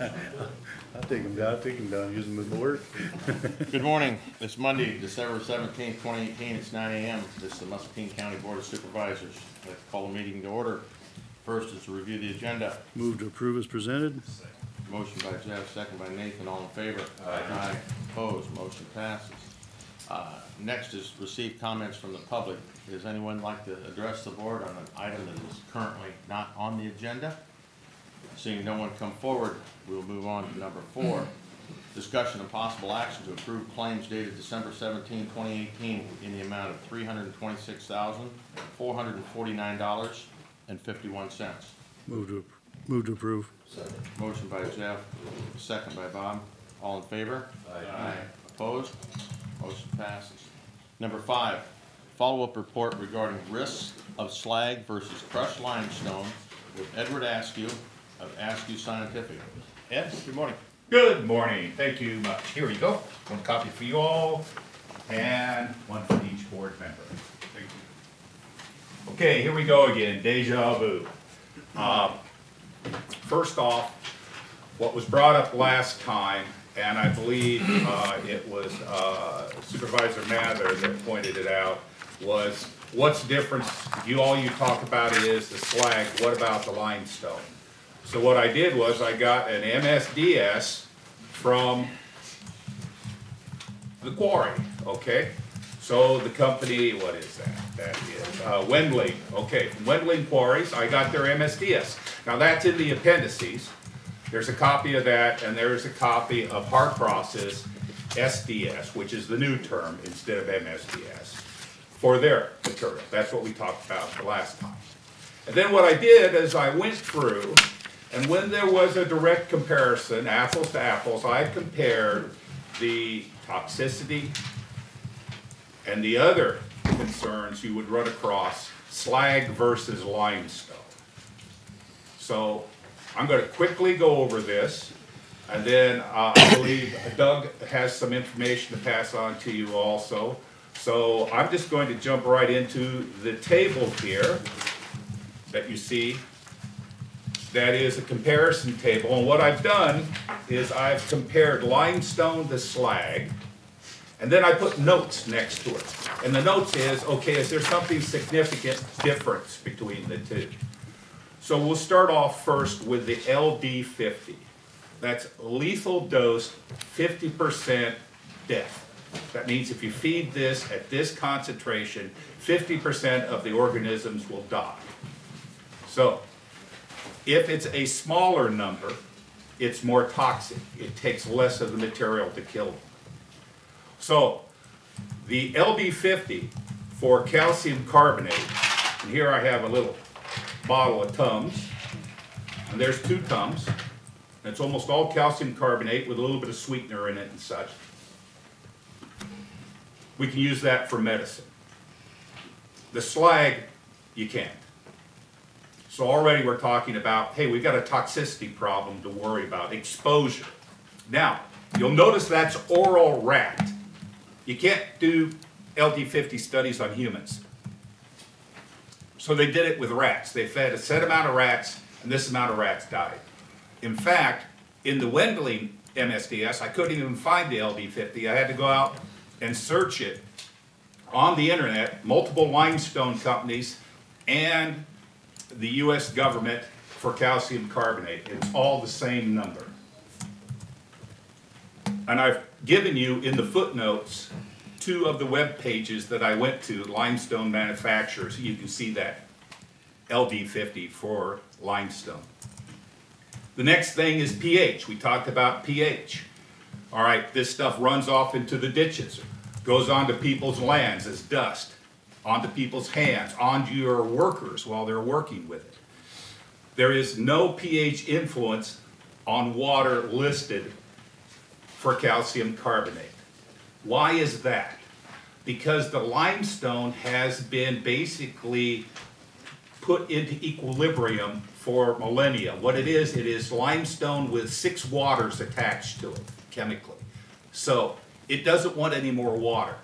I'll take them down, use them at work. Good morning. It's Monday, December 17th, 2018. It's 9 a.m. This is the Muscatine County Board of Supervisors. I'd like to call the meeting to order. First is to review the agenda. Move to approve as presented. Motion by Jeff, second by Nathan. All in favor? Aye. Opposed? Motion passes. Next is receive comments from the public. Does anyone like to address the board on an item that is currently not on the agenda? Seeing no one come forward, we will move on to number 4. Discussion and possible action to approve claims dated December 17, 2018 in the amount of $326,449.51. Move to approve. Second. Motion by Jeff, second by Bob. All in favor? Aye. Opposed? Motion passes. Number 5, follow-up report regarding risks of slag versus crushed limestone with Edward Askew of Askew Scientific. Ed, good morning. Good morning. Thank you much. Here we go. One copy for you all and one for each board member. Thank you. Okay, here we go again. Deja vu. First off, what was brought up last time, and I believe it was Supervisor Mather that pointed it out, was what's the difference? All you talk about is the slag. What about the limestone? So what I did was I got an MSDS from the quarry, okay? So the company, what is that? That is Wendling, okay, from Wendling Quarries, I got their MSDS. Now that's in the appendices. There's a copy of that, and there's a copy of Harcross's SDS, which is the new term instead of MSDS, for their material. That's what we talked about the last time. And then what I did is I went through, and when there was a direct comparison, apples to apples, I compared the toxicity and the other concerns you would run across, slag versus limestone. So I'm going to quickly go over this, and then I believe Doug has some information to pass on to you also. So I'm just going to jump right into the table here that you see. That is a comparison table, and what I've done is I've compared limestone to slag, and then I put notes next to it. And the notes is, okay, is there something significant difference between the two? So we'll start off first with the LD50. That's lethal dose, 50% death. That means if you feed this at this concentration, 50% of the organisms will die. So if it's a smaller number, it's more toxic. It takes less of the material to kill them. So the LD50 for calcium carbonate, and here I have a little bottle of Tums, and there's 2 Tums. It's almost all calcium carbonate with a little bit of sweetener in it and such. We can use that for medicine. The slag, you can't. So already we're talking about, hey, we've got a toxicity problem to worry about, exposure. Now, you'll notice that's oral rat. You can't do LD50 studies on humans. So they did it with rats. They fed a set amount of rats, and this amount of rats died. In fact, in the Wendling MSDS, I couldn't even find the LD50. I had to go out and search it on the internet, multiple limestone companies, and the U.S. government for calcium carbonate. It's all the same number. And I've given you in the footnotes 2 of the web pages that I went to, limestone manufacturers. You can see that LD50 for limestone. The next thing is pH. We talked about pH. All right, this stuff runs off into the ditches, goes onto people's lands as dust, onto people's hands, onto your workers while they're working with it. There is no pH influence on water listed for calcium carbonate. Why is that? Because the limestone has been basically put into equilibrium for millennia. What it is limestone with 6 waters attached to it chemically. So it doesn't want any more water.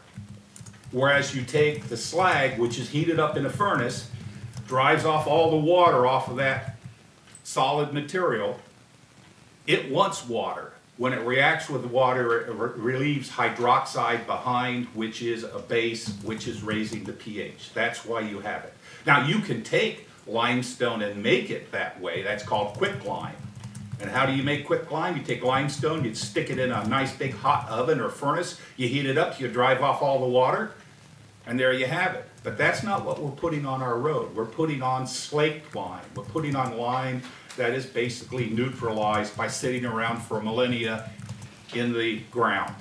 Whereas you take the slag, which is heated up in a furnace, drives off all the water off of that solid material, It wants water. When it reacts with water, it relieves hydroxide behind, which is a base, which is raising the pH. That's why you have it. Now, you can take limestone and make it that way. That's called quicklime. And how do you make quicklime? You take limestone, you stick it in a nice big hot oven or furnace, you heat it up, you drive off all the water, and there you have it. But that's not what we're putting on our road. We're putting on slaked lime. We're putting on lime that is basically neutralized by sitting around for millennia in the ground.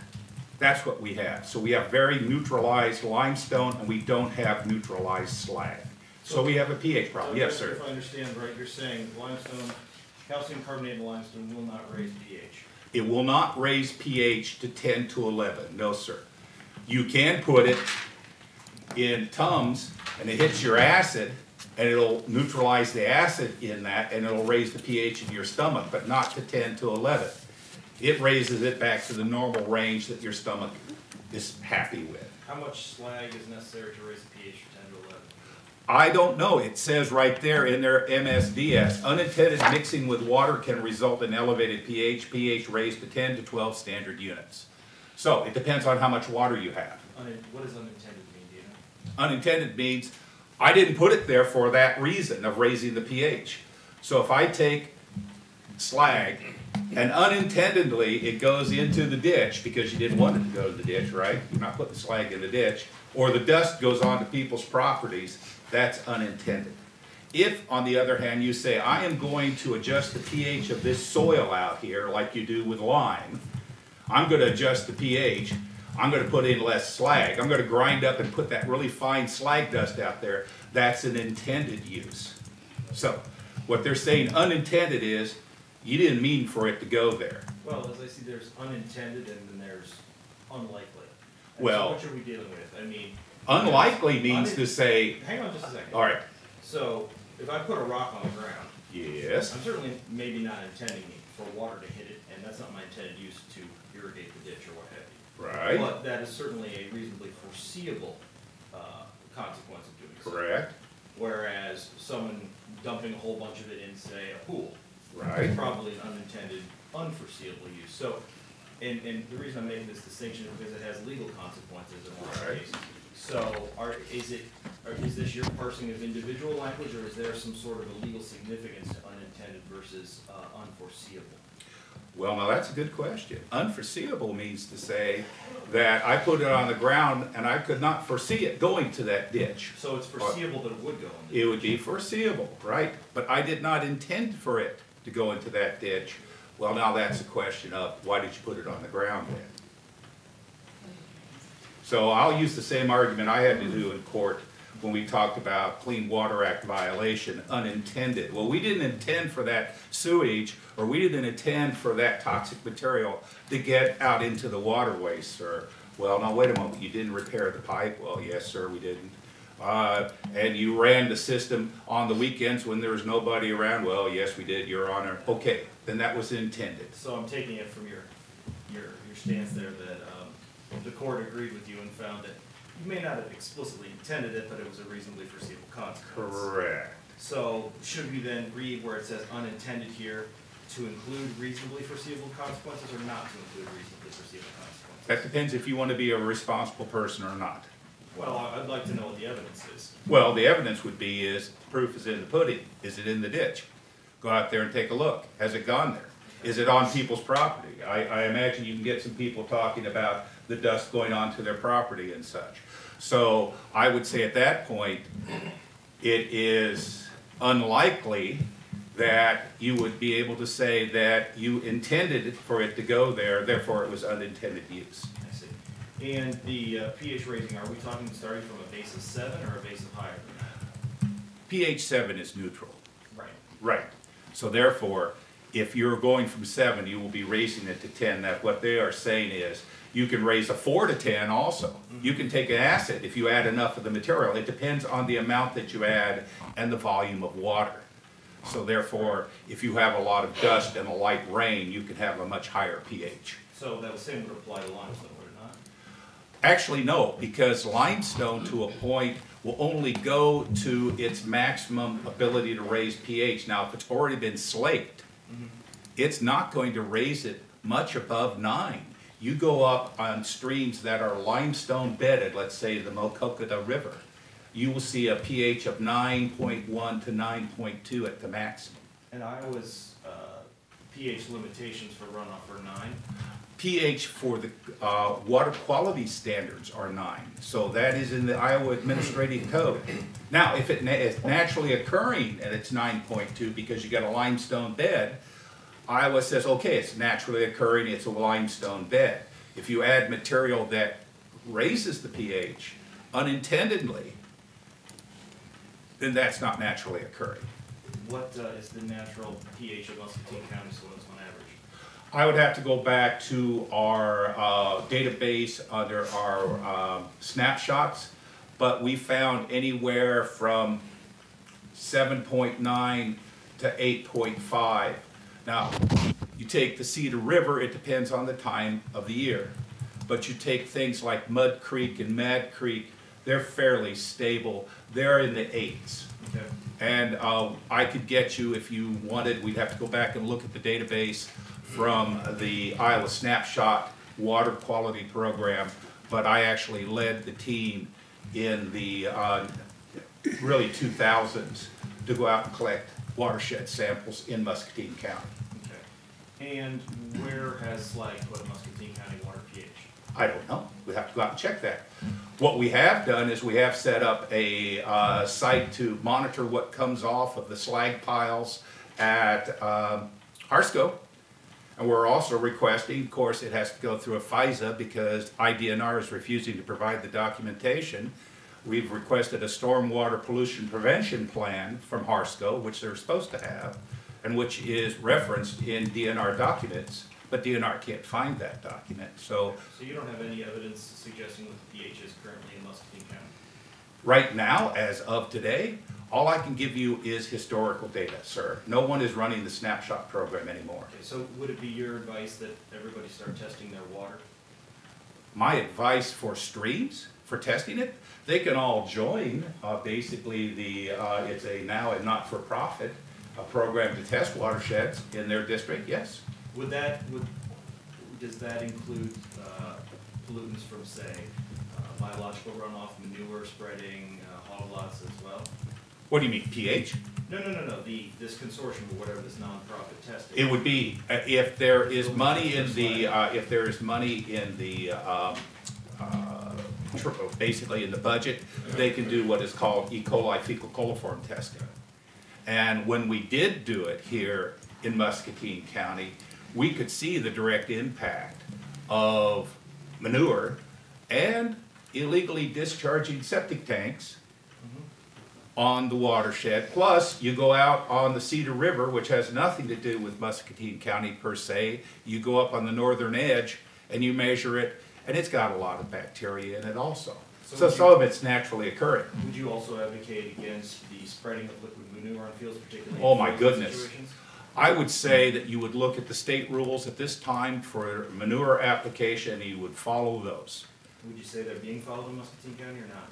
That's what we have. So we have very neutralized limestone, and we don't have neutralized slag. So we have a pH problem. Yes, sir. If I understand right, you're saying limestone, calcium carbonate limestone will not raise pH. It will not raise pH to 10 to 11. No, sir. You can put it in Tums, and it hits your acid, and it'll neutralize the acid in that, and it'll raise the pH in your stomach, but not to 10 to 11. It raises it back to the normal range that your stomach is happy with. How much slag is necessary to raise the pH from 10 to 11? I don't know. It says right there in their MSDS, unintended mixing with water can result in elevated pH, pH raised to 10 to 12 standard units. So it depends on how much water you have. What does unintended mean, do you know? Unintended means I didn't put it there for that reason of raising the pH. So if I take slag and unintendedly it goes into the ditch because you didn't want it to go to the ditch, right? You're not putting slag in the ditch. Or the dust goes onto people's properties, that's unintended. If, on the other hand, you say, I am going to adjust the pH of this soil out here like you do with lime, I'm going to adjust the pH, I'm going to put in less slag, I'm going to grind up and put that really fine slag dust out there, that's an intended use. So, what they're saying unintended is, you didn't mean for it to go there. Well, as I see, there's unintended and then there's unlikely. And Well, so what are we dealing with? I mean, unlikely means to say, hang on just a second. all right, So, if I put a rock on the ground, yes, I'm certainly maybe not intending for water to hit it, and that's not my intended use to irrigate the ditch or what have you. right, But that is certainly a reasonably foreseeable consequence of doing so. correct, Whereas someone dumping a whole bunch of it in, say, a pool, right. is probably an unintended, unforeseeable use. So, and the reason I'm making this distinction is because it has legal consequences in a lot of Right. cases. So, is this your parsing of individual language, or is there some sort of a legal significance to unintended versus unforeseeable? Well, now that's a good question. Unforeseeable means to say that I put it on the ground and I could not foresee it going to that ditch. So it's foreseeable that it would go in the It would be foreseeable, right? But I did not intend for it to go into that ditch. Well, now that's a question of why did you put it on the ground then? So I'll use the same argument I had to do in court when we talked about Clean Water Act violation, unintended. Well, we didn't intend for that sewage, or we didn't intend for that toxic material to get out into the waterways, sir. Well, now wait a moment, you didn't repair the pipe? Well, yes, sir, we didn't. And you ran the system on the weekends when there was nobody around? Well, yes, we did, Your Honor. Okay, then that was intended. So I'm taking it from your stance there that the court agreed with you and found that you may not have explicitly intended it, but it was a reasonably foreseeable consequence. Correct. So should we then read where it says unintended here to include reasonably foreseeable consequences or not to include reasonably foreseeable consequences? That depends if you want to be a responsible person or not. Well, I'd like to know what the evidence is. Well, the evidence would be is, proof is in the pudding. Is it in the ditch? Go out there and take a look. Has it gone there? Is it on people's property? I imagine you can get some people talking about the dust going onto their property and such. So I would say at that point, it is unlikely that you would be able to say that you intended for it to go there, therefore it was unintended use. I see. And the pH rating, are we talking starting from a base of 7 or a base of higher than that? pH 7 is neutral. Right. Right. So therefore, if you're going from 7, you will be raising it to 10. That what they are saying is, you can raise a 4 to 10 also. You can take an acid if you add enough of the material. It depends on the amount that you add and the volume of water. So therefore, if you have a lot of dust and a light rain, you can have a much higher pH. So that same would apply to limestone, would it not? Actually, no, because limestone to a point will only go to its maximum ability to raise pH. Now, if it's already been slaked, it's not going to raise it much above 9. You go up on streams that are limestone bedded, let's say the Mokokota River, you will see a pH of 9.1 to 9.2 at the maximum. And Iowa's pH limitations for runoff are 9. pH for the water quality standards are 9. So that is in the Iowa Administrative Code. Now, if it is naturally occurring and it's 9.2 because you got a limestone bed, Iowa says, okay, it's naturally occurring, it's a limestone bed. If you add material that raises the pH unintendedly, then that's not naturally occurring. What is the natural pH of Muscatine County soils on average? I would have to go back to our database under our snapshots, but we found anywhere from 7.9 to 8.5. Now, you take the Cedar River, it depends on the time of the year, but you take things like Mud Creek and Mad Creek, they're fairly stable. They're in the 8s. Okay. And I could get you, if you wanted, we'd have to go back and look at the database from the Iowa Snapshot Water Quality Program, but I actually led the team in the really 2000s to go out and collect watershed samples in Muscatine County. Okay. And where has slag put a Muscatine County water pH? I don't know. We have to go out and check that. What we have done is we have set up a site to monitor what comes off of the slag piles at Harsco. And we're also requesting, of course, it has to go through a FISA because IDNR is refusing to provide the documentation. We've requested a stormwater pollution prevention plan from Harsco, which they're supposed to have, and which is referenced in DNR documents, but DNR can't find that document. So you don't have any evidence suggesting what the pH is currently in Muscatine County? right now, as of today, all I can give you is historical data, sir. No one is running the snapshot program anymore. Okay, so would it be your advice that everybody start testing their water? My advice for streams, for testing it, they can all join basically the, it's a now a not-for-profit program to test watersheds in their district, yes. Does that include pollutants from, say, biological runoff, manure spreading, hog lots as well? What do you mean, pH? No, this consortium or whatever, this nonprofit testing. It would be, if there is money in the, basically in the budget, they can do what is called E. coli fecal coliform testing. And when we did do it here in Muscatine County, we could see the direct impact of manure and illegally discharging septic tanks on the watershed. Plus, you go out on the Cedar River, which has nothing to do with Muscatine County per se. You go up on the northern edge and you measure it, and it's got a lot of bacteria in it also. So some of it's naturally occurring. Would you also advocate against the spreading of liquid manure on fields, particularly Oh in my field goodness. situations? I would say that you would look at the state rules at this time for manure application, and you would follow those. Would you say they're being followed in Muscatine County or not?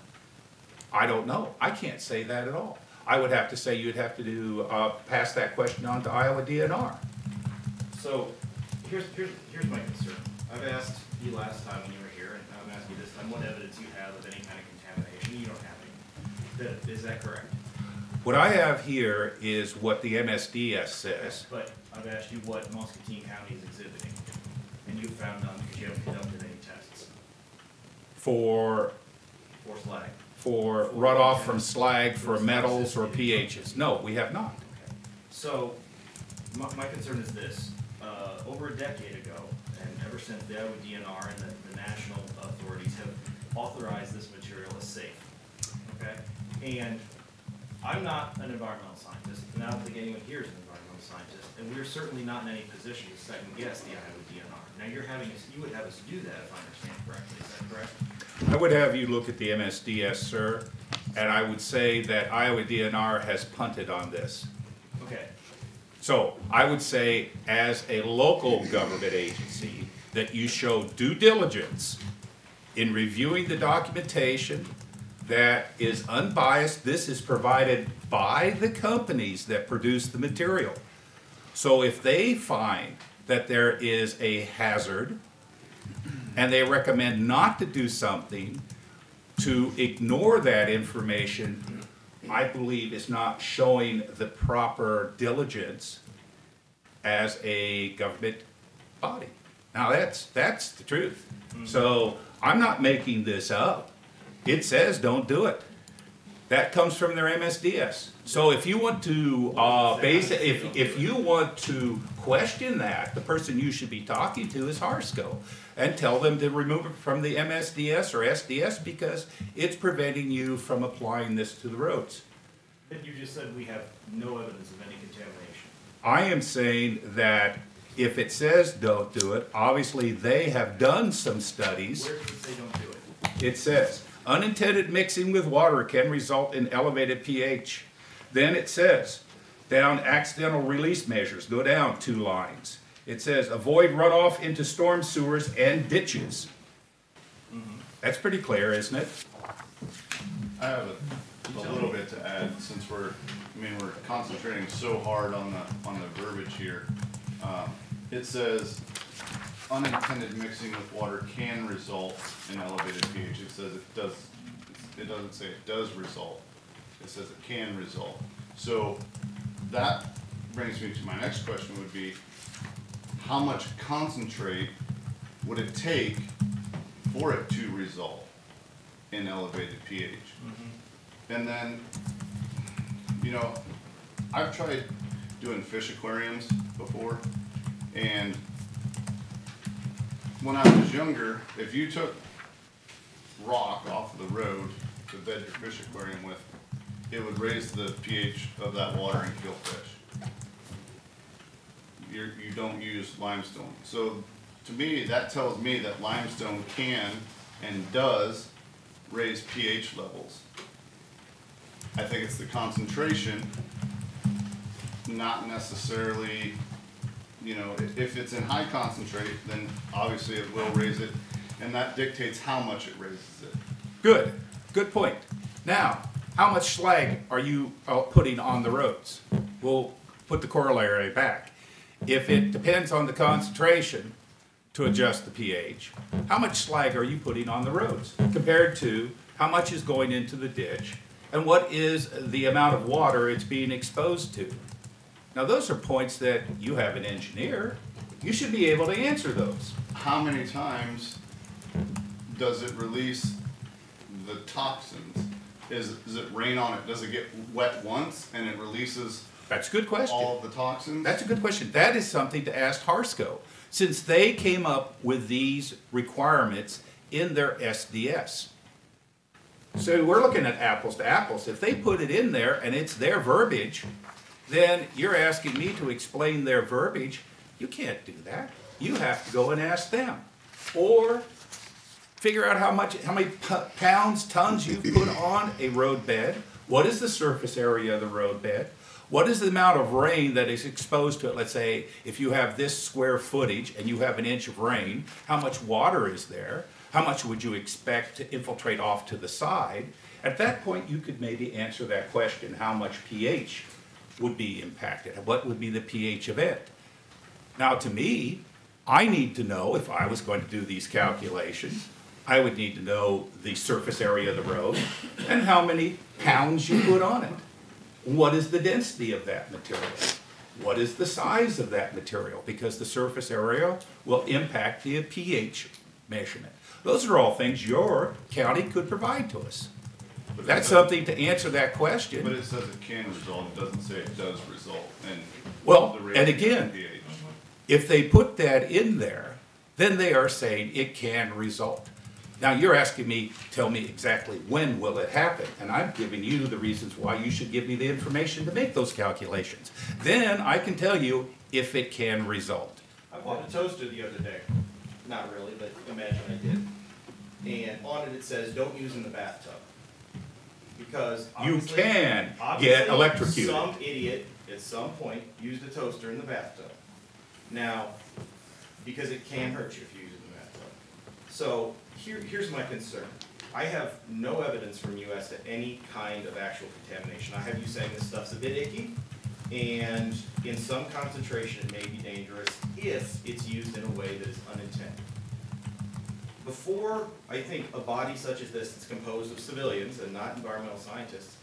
I don't know. I can't say that at all. I would have to say you'd have to do, pass that question on to Iowa DNR. So, here's my concern. I've asked you last time when you were here, and I'm asking you this time, what evidence you have of any kind of contamination? You don't have any. Is that correct? What I have here is what the MSDS says. But I've asked you what Muscatine County is exhibiting, and you found none because you haven't conducted any tests For slag. for runoff from slag, for metals or pHs. No, we have not. Okay. So, my concern is this. Over a decade ago, and ever since the Iowa DNR and the national authorities have authorized this material as safe, okay? And I'm not an environmental scientist, and I don't think anyone here is an environmental scientist, and we're certainly not in any position to second guess the Iowa DNR. Now, you would have us do that if I understand correctly, is that correct? I would have you look at the MSDS, sir, and I would say that Iowa DNR has punted on this. Okay. So I would say, as a local government agency, that you show due diligence in reviewing the documentation that is unbiased. This is provided by the companies that produce the material. So if they find that there is a hazard and they recommend not to do something, to ignore that information, I believe is not showing the proper diligence as a government body. Now that's the truth. So I'm not making this up. It says don't do it. That comes from their MSDS. So if you want to if you want to question that, the person you should be talking to is Harsco, and tell them to remove it from the MSDS or SDS because it's preventing you from applying this to the roads. But you just said we have no evidence of any contamination. I am saying that if it says don't do it, obviously they have done some studies. Where does it say don't do it? It says, unintended mixing with water can result in elevated pH. Then it says, down accidental release measures, go down 2 lines. It says, avoid runoff into storm sewers and ditches. That's pretty clear, isn't it? I have a little bit to add, since we're concentrating so hard on the verbiage here. It says, unintended mixing with water can result in elevated pH. It says it does, it doesn't say it does result. It says it can result. So that brings me to my next question would be, how much concentrate would it take for it to result in elevated pH? And then, you know, I've tried doing fish aquariums before, and when I was younger, if you took rock off of the road to bed your fish aquarium with, it would raise the pH of that water and kill fish. You don't use limestone. So to me, that tells me that limestone can and does raise pH levels. I think it's the concentration, not necessarily, you know, if it's in high concentrate, then obviously it will raise it, and that dictates how much it raises it. Good point. Now, how much slag are you putting on the roads? We'll put the corollary back. If it depends on the concentration to adjust the pH, how much slag are you putting on the roads compared to how much is going into the ditch and what is the amount of water it's being exposed to? Now those are points that you have an engineer. You should be able to answer those. How many times does it release the toxins? Does it rain on it? Does it get wet once and it releases That's a good question. all of the toxins? That's a good question. That is something to ask Harsco, since they came up with these requirements in their SDS. So we're looking at apples to apples. If they put it in there and it's their verbiage, then you're asking me to explain their verbiage. You can't do that. You have to go and ask them. Or figure out how many pounds, tons you put on a road bed. What is the surface area of the road bed? What is the amount of rain that is exposed to it? Let's say if you have this square footage and you have 1 inch of rain, how much water is there? How much would you expect to infiltrate off to the side? At that point, you could maybe answer that question, how much pH would be impacted? What would be the pH event? Now, to me, I need to know, if I was going to do these calculations, I would need to know the surface area of the road and how many pounds you put on it. What is the density of that material? What is the size of that material? Because the surface area will impact the pH measurement. Those are all things your county could provide to us. That's something to answer that question. But it says it can result, it doesn't say it does result. And Well, the and raising of again, pH. if they put that in there, then they are saying it can result. Now, you're asking me, tell me exactly when will it happen, and I'm giving you the reasons why you should give me the information to make those calculations. Then I can tell you if it can result. I bought a toaster the other day. Not really, but imagine I did. And on it, it says, don't use in the bathtub. Because You obviously, can obviously get electrocuted. some idiot at some point used a toaster in the bathtub. Now, because it can hurt you if you use it in the bathtub. So here's my concern. I have no evidence from you as to any kind of actual contamination. I have you saying this stuff's a bit icky, And in some concentration, it may be dangerous if it's used in a way that is unintended. Before, I think, a body such as this, that's composed of civilians and not environmental scientists,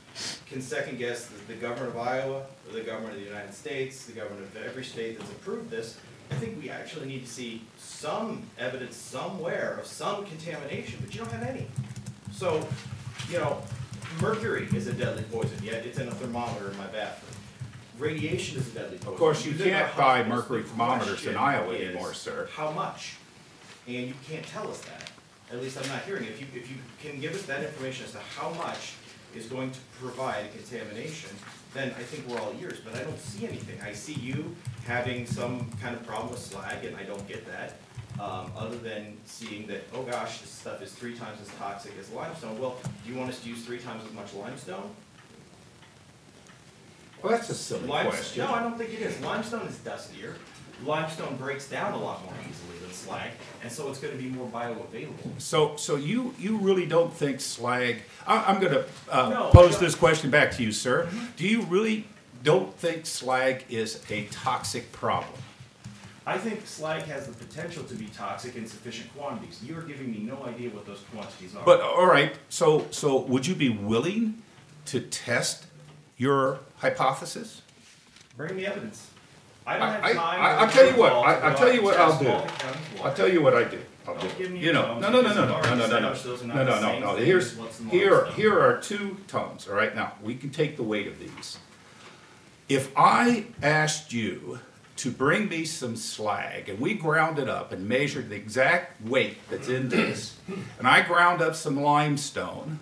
can second guess the government of Iowa, or the government of the United States, the government of every state that's approved this, I think we actually need to see some evidence somewhere of some contamination, but you don't have any. So, you know, mercury is a deadly poison, yet it's in a thermometer in my bathroom. Radiation is a deadly poison. Of course, you These are can't the buy hospitals. mercury The thermometers in question Iowa is, anymore, sir. how much? And you can't tell us that. At least I'm not hearing it. If you can give us that information as to how much is going to provide contamination, then I think we're all ears, but I don't see anything. I see you having some kind of problem with slag, and I don't get that, other than seeing that, oh gosh, this stuff is 3 times as toxic as limestone. Well, do you want us to use 3 times as much limestone? Well, that's a silly question. No, I don't think it is. Limestone is dustier. Limestone breaks down a lot more easily than slag, and so it's going to be more bioavailable. So you really don't think slag, I'm gonna No, pose I this question back to you, sir. Do you really don't think slag is a toxic problem? I think slag has the potential to be toxic in sufficient quantities. You are giving me no idea what those quantities are. But, all right, so would you be willing to test your hypothesis? Bring me evidence. I don't have time. I'll tell you what, I'll tell you what I'll do. I'll tell you what I do. Don't give me You know, thumbs no, because I've already established those are not the same thing as what's in limestone. Here are 2 tons, all right? Now, we can take the weight of these. If I asked you to bring me some slag, and we ground it up and measured the exact weight that's in this, and I ground up some limestone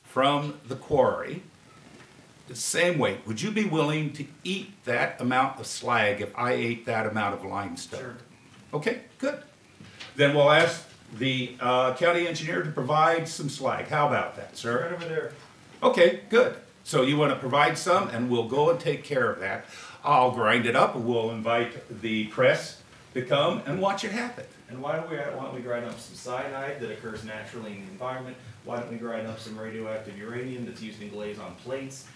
from the quarry, the same weight, would you be willing to eat that amount of slag if I ate that amount of limestone? Sure. Okay, good. Then we'll ask the county engineer to provide some slag. How about that, sir? Right over there. Okay, good. So you want to provide some, and we'll go and take care of that. I'll grind it up, and we'll invite the press to come and watch it happen. And why don't we grind up some cyanide that occurs naturally in the environment? Why don't we grind up some radioactive uranium that's used in glaze on plates?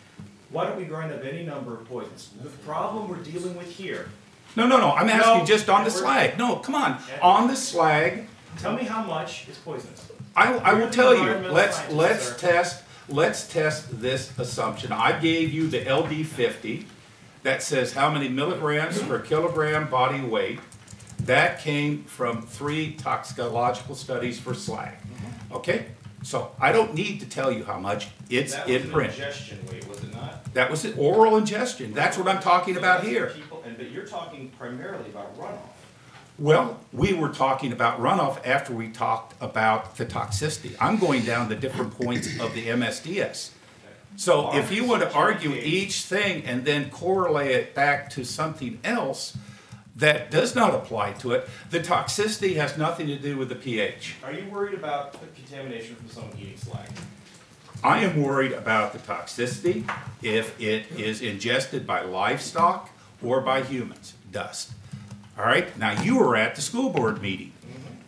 Why don't we grind up any number of poisons? The problem we're dealing with here. No, I'm asking No, just on the Edward. slag. No, come on. Edward. On the slag, Tell me how much is poisonous. I will You're the tell you, environmental let's scientist, let's test this assumption. I gave you the LD50 that says how many milligrams per kilogram body weight. That came from 3 toxicological studies for slag. Okay? So I don't need to tell you how much. It's That was in an print. ingestion weight, was it not? That was the oral ingestion. That's what I'm talking So about that's here. people- but you're talking primarily about runoff. Well, we were talking about runoff after we talked about the toxicity. I'm going down the different points of the MSDS. So if you want to argue each thing and then correlate it back to something else that does not apply to it, the toxicity has nothing to do with the pH. Are you worried about the contamination from someone eating slag? I am worried about the toxicity if it is ingested by livestock or by humans, dust. All right, now you were at the school board meeting,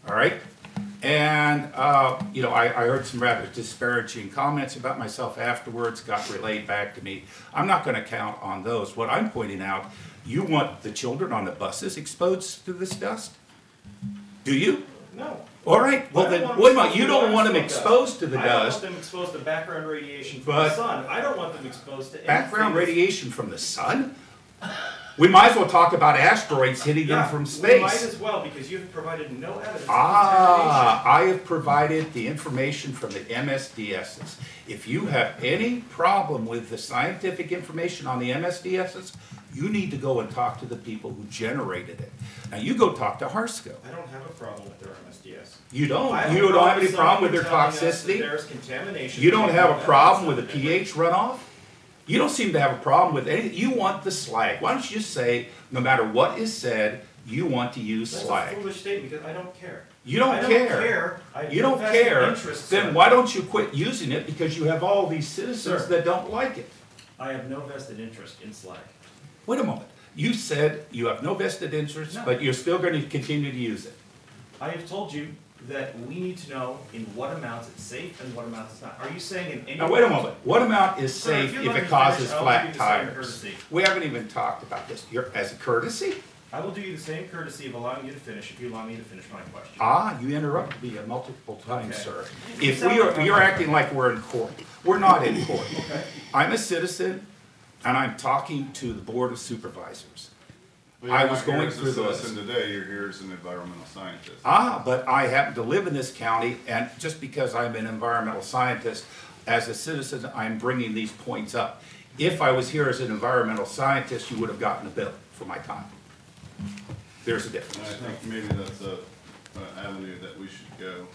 all right? And, you know, I heard some rather disparaging comments about myself afterwards, got relayed back to me. I'm not gonna count on those. What I'm pointing out, you want the children on the buses exposed to this dust? Do you? No. All right, well I don't then, want wait a them minute, you don't want them exposed to the I don't dust. want them exposed to background radiation from But- the sun. I don't want them exposed to anything. Background radiation from the sun? We might as well talk about asteroids hitting them from We might space. as well, because you've provided no evidence of Ah, I have provided the information from the MSDSs. If you have any problem with the scientific information on the MSDSs, you need to go and talk to the people who generated it. Now, you go talk to Harsco. I don't have a problem with their MSDS. You don't. I You don't have any someone problem with their telling us that toxicity? There's contamination. You don't have a That's problem with the something pH runoff? You don't seem to have a problem with anything. You want the slag. Why don't you just say, no matter what is said, you want to use That's a slag? foolish statement, because I don't care. You don't I don't care. care. I have You no don't vested care. interest, Then sir. why don't you quit using it? Because you have all these citizens Sir. that don't like it. I have no vested interest in slag. Wait a moment. You said you have no vested interest, No. but you're still going to continue to use it. I have told you that we need to know in what amounts it's safe and what amounts it's not. Are you saying in any? Now, wait a moment. What amount is Sir, safe you if let it me causes finish, I'll flat give you the same tires? courtesy. We haven't even talked about this. You're, as a courtesy? I will do you the same courtesy of allowing you to finish if you allow me to finish my question. Ah, you interrupted me multiple times, Okay. sir. You If sound we like are, I'm you're not- acting like we're in court. We're not in court. Okay. I'm a citizen, and I'm talking to the Board of Supervisors. Well, I you're was not here going as a through the citizen today, you're here as an environmental scientist. Ah, but I happen to live in this county, and just because I'm an environmental scientist, as a citizen, I'm bringing these points up. If I was here as an environmental scientist, you would have gotten a bill for my time. There's a And I difference. think maybe that's an avenue that we should go.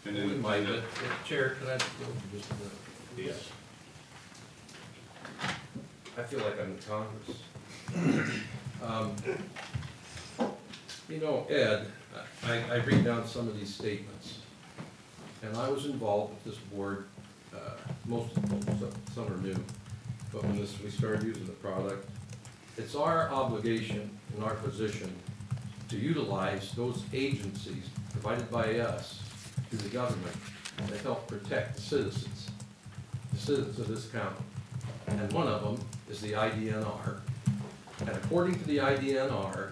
And We then, might, but Chair, can I go for just a minute? yes. I feel like I'm in Congress. You know, Ed, I read down some of these statements, and I was involved with this board, most of them, some are new, but when we started using the product, it's our obligation and our position to utilize those agencies provided by us to the government that help protect the citizens of this county. And one of them is the IDNR. And according to the IDNR,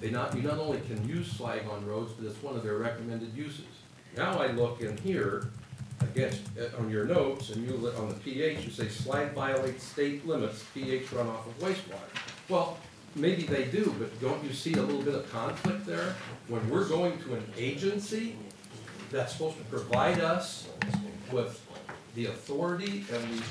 you not only can use slag on roads, but it's one of their recommended uses. Now I look in here against, on your notes, and you look on the pH, you say slag violates state limits, pH runoff of wastewater. Well, maybe they do, but don't you see a little bit of conflict there? When we're going to an agency that's supposed to provide us with the authority and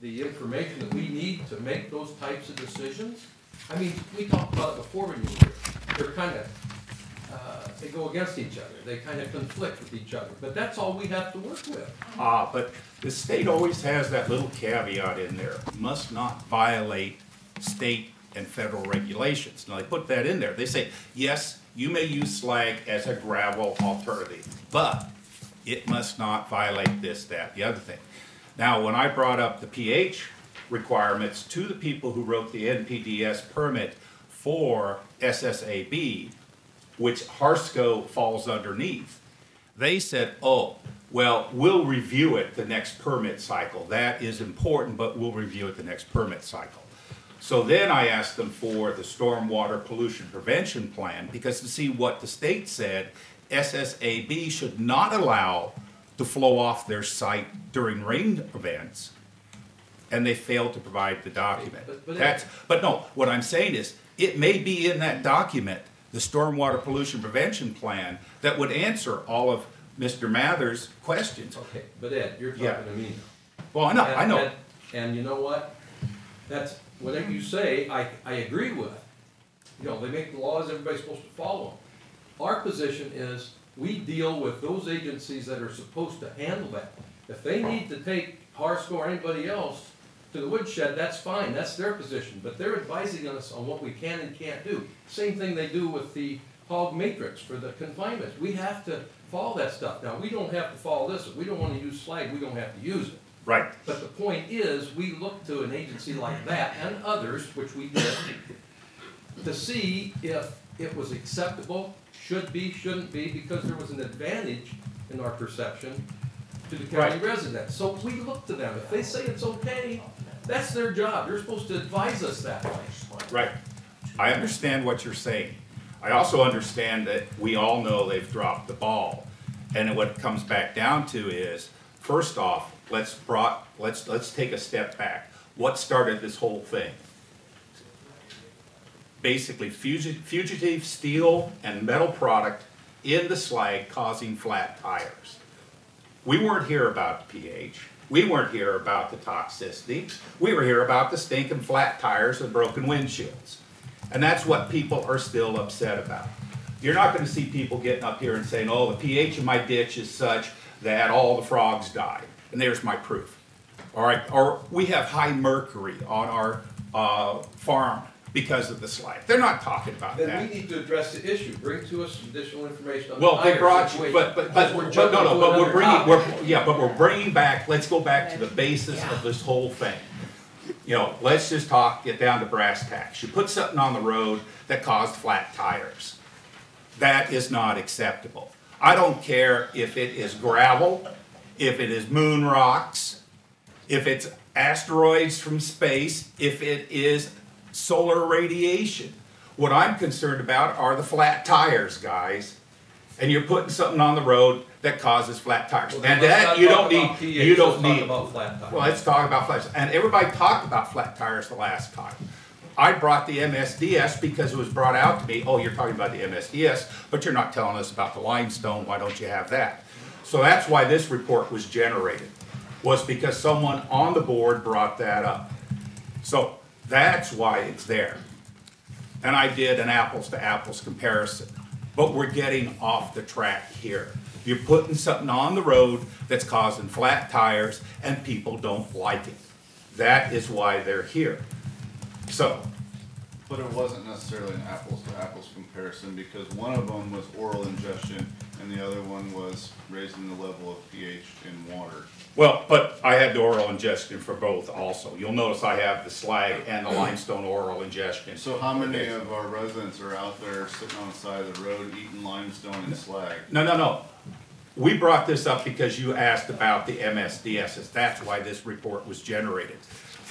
the information that we need to make those types of decisions? I mean, we talked about it before when you were here. They're kind of, they go against each other. They kind of conflict with each other. But that's all we have to work with. Ah, but the state always has that little caveat in there, must not violate state and federal regulations. Now, they put that in there. They say, yes, you may use slag as a gravel alternative, but it must not violate this, that, the other thing. Now, when I brought up the pH requirements to the people who wrote the NPDES permit for SSAB, which Harsco falls underneath, they said, oh, well, we'll review it the next permit cycle. That is important, but we'll review it the next permit cycle. So then I asked them for the stormwater pollution prevention plan, because to see what the state said, SSAB should not allow to flow off their site during rain events, and they failed to provide the document. But no, what I'm saying is, it may be in that document, the stormwater pollution prevention plan, that would answer all of Mr. Mather's questions. Okay, but Ed, you're Yeah. talking to me now. Well, I know. And you know what? That's, whatever you say, I agree with. You know, they make the laws, everybody's supposed to follow them. Our position is, we deal with those agencies that are supposed to handle that. If they need to take Harsco or anybody else to the woodshed, that's fine, that's their position. But they're advising us on what we can and can't do. Same thing they do with the hog matrix for the confinement. We have to follow that stuff. Now, we don't have to follow this. If we don't want to use slag, we don't have to use it. Right. But the point is, we look to an agency like that and others, which we did, to see if it was acceptable, should be, shouldn't be, because there was an advantage in our perception to the county residents. So we look to them. If they say it's okay, that's their job. They're supposed to advise us that way. Right. I understand what you're saying. I also understand that we all know they've dropped the ball. And what it comes back down to is, first off, let's take a step back. What started this whole thing? Basically, fugitive steel and metal product in the slag causing flat tires. We weren't here about the pH. We weren't here about the toxicity. We were here about the stinking flat tires and broken windshields. And that's what people are still upset about. You're not going to see people getting up here and saying, oh, the pH in my ditch is such that all the frogs died. And there's my proof. All right, or we have high mercury on our farm because of the slag. They're not talking about that. Then we need to address the issue. Bring to us some additional information on the Well, they tire brought you, situation, but because we're no, jumping no, to but we're another bringing, topic. but we're bringing back, let's go back to the basis of this whole thing. You know, let's just get down to brass tacks. You put something on the road that caused flat tires. That is not acceptable. I don't care if it is gravel, if it is moon rocks, if it's asteroids from space, if it is solar radiation. What I'm concerned about are the flat tires, guys. And you're putting something on the road that causes flat tires. Well, And let's that not you talk don't need, about PH, you don't let's talk need. about flat tires. Well, let's talk about flat tires. And everybody talked about flat tires the last time. I brought the MSDS because it was brought out to me, oh, you're talking about the MSDS, but you're not telling us about the limestone, why don't you have that? So that's why this report was generated, was because someone on the board brought that up. So that's why it's there. And I did an apples to apples comparison. But we're getting off the track here. You're putting something on the road that's causing flat tires and people don't like it. That is why they're here. So, But it wasn't necessarily an apples to apples comparison because one of them was oral ingestion and the other one was raising the level of pH in water. well, but I had the oral ingestion for both also. You'll notice I have the slag and the limestone oral ingestion. So how many of our residents are out there sitting on the side of the road eating limestone and slag? No. We brought this up because you asked about the MSDSs. That's why this report was generated.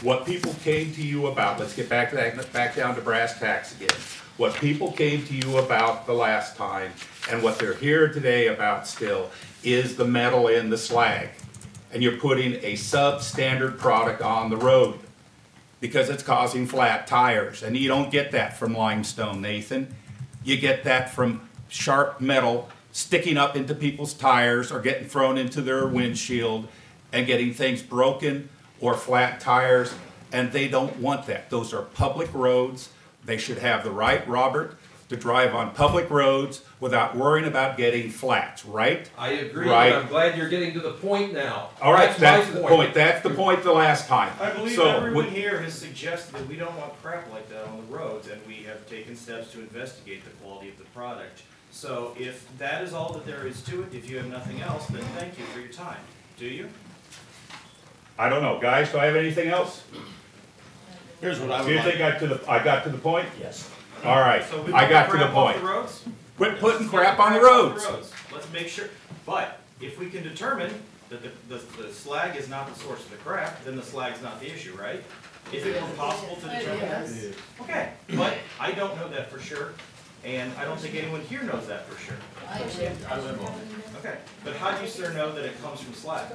What people came to you about, let's get back to that, back down to brass tacks again. What people came to you about the last time and what they're here today about still is the metal in the slag. And you're putting a substandard product on the road because it's causing flat tires. And you don't get that from limestone, Nathan. You get that from sharp metal sticking up into people's tires or getting thrown into their windshield and getting things broken or flat tires, and they don't want that. Those are public roads. They should have the right, Robert, to drive on public roads without worrying about getting flats, right? I agree, Right. and I'm glad you're getting to the point now. All right, that's my the point. That's the point the last time. I believe So, everyone we- here has suggested that we don't want crap like that on the roads, and we have taken steps to investigate the quality of the product. So if that is all that there is to it, if you have nothing else, then thank you for your time. Do you? I don't know, guys, do I have anything else? Here's what I Do you would think like. I got to the point? Yes. All right, So we I want got to the crap off point. the roads? Quit putting Let's crap get on the crap off roads. Let's make sure, but if we can determine that the slag is not the source of the crap, then the slag's not the issue, right? If it were possible to determine that. Yes. Okay, but I don't know that for sure, and I don't think anyone here knows that for sure. I live on it. Okay, but how do you, sir, know that it comes from slag?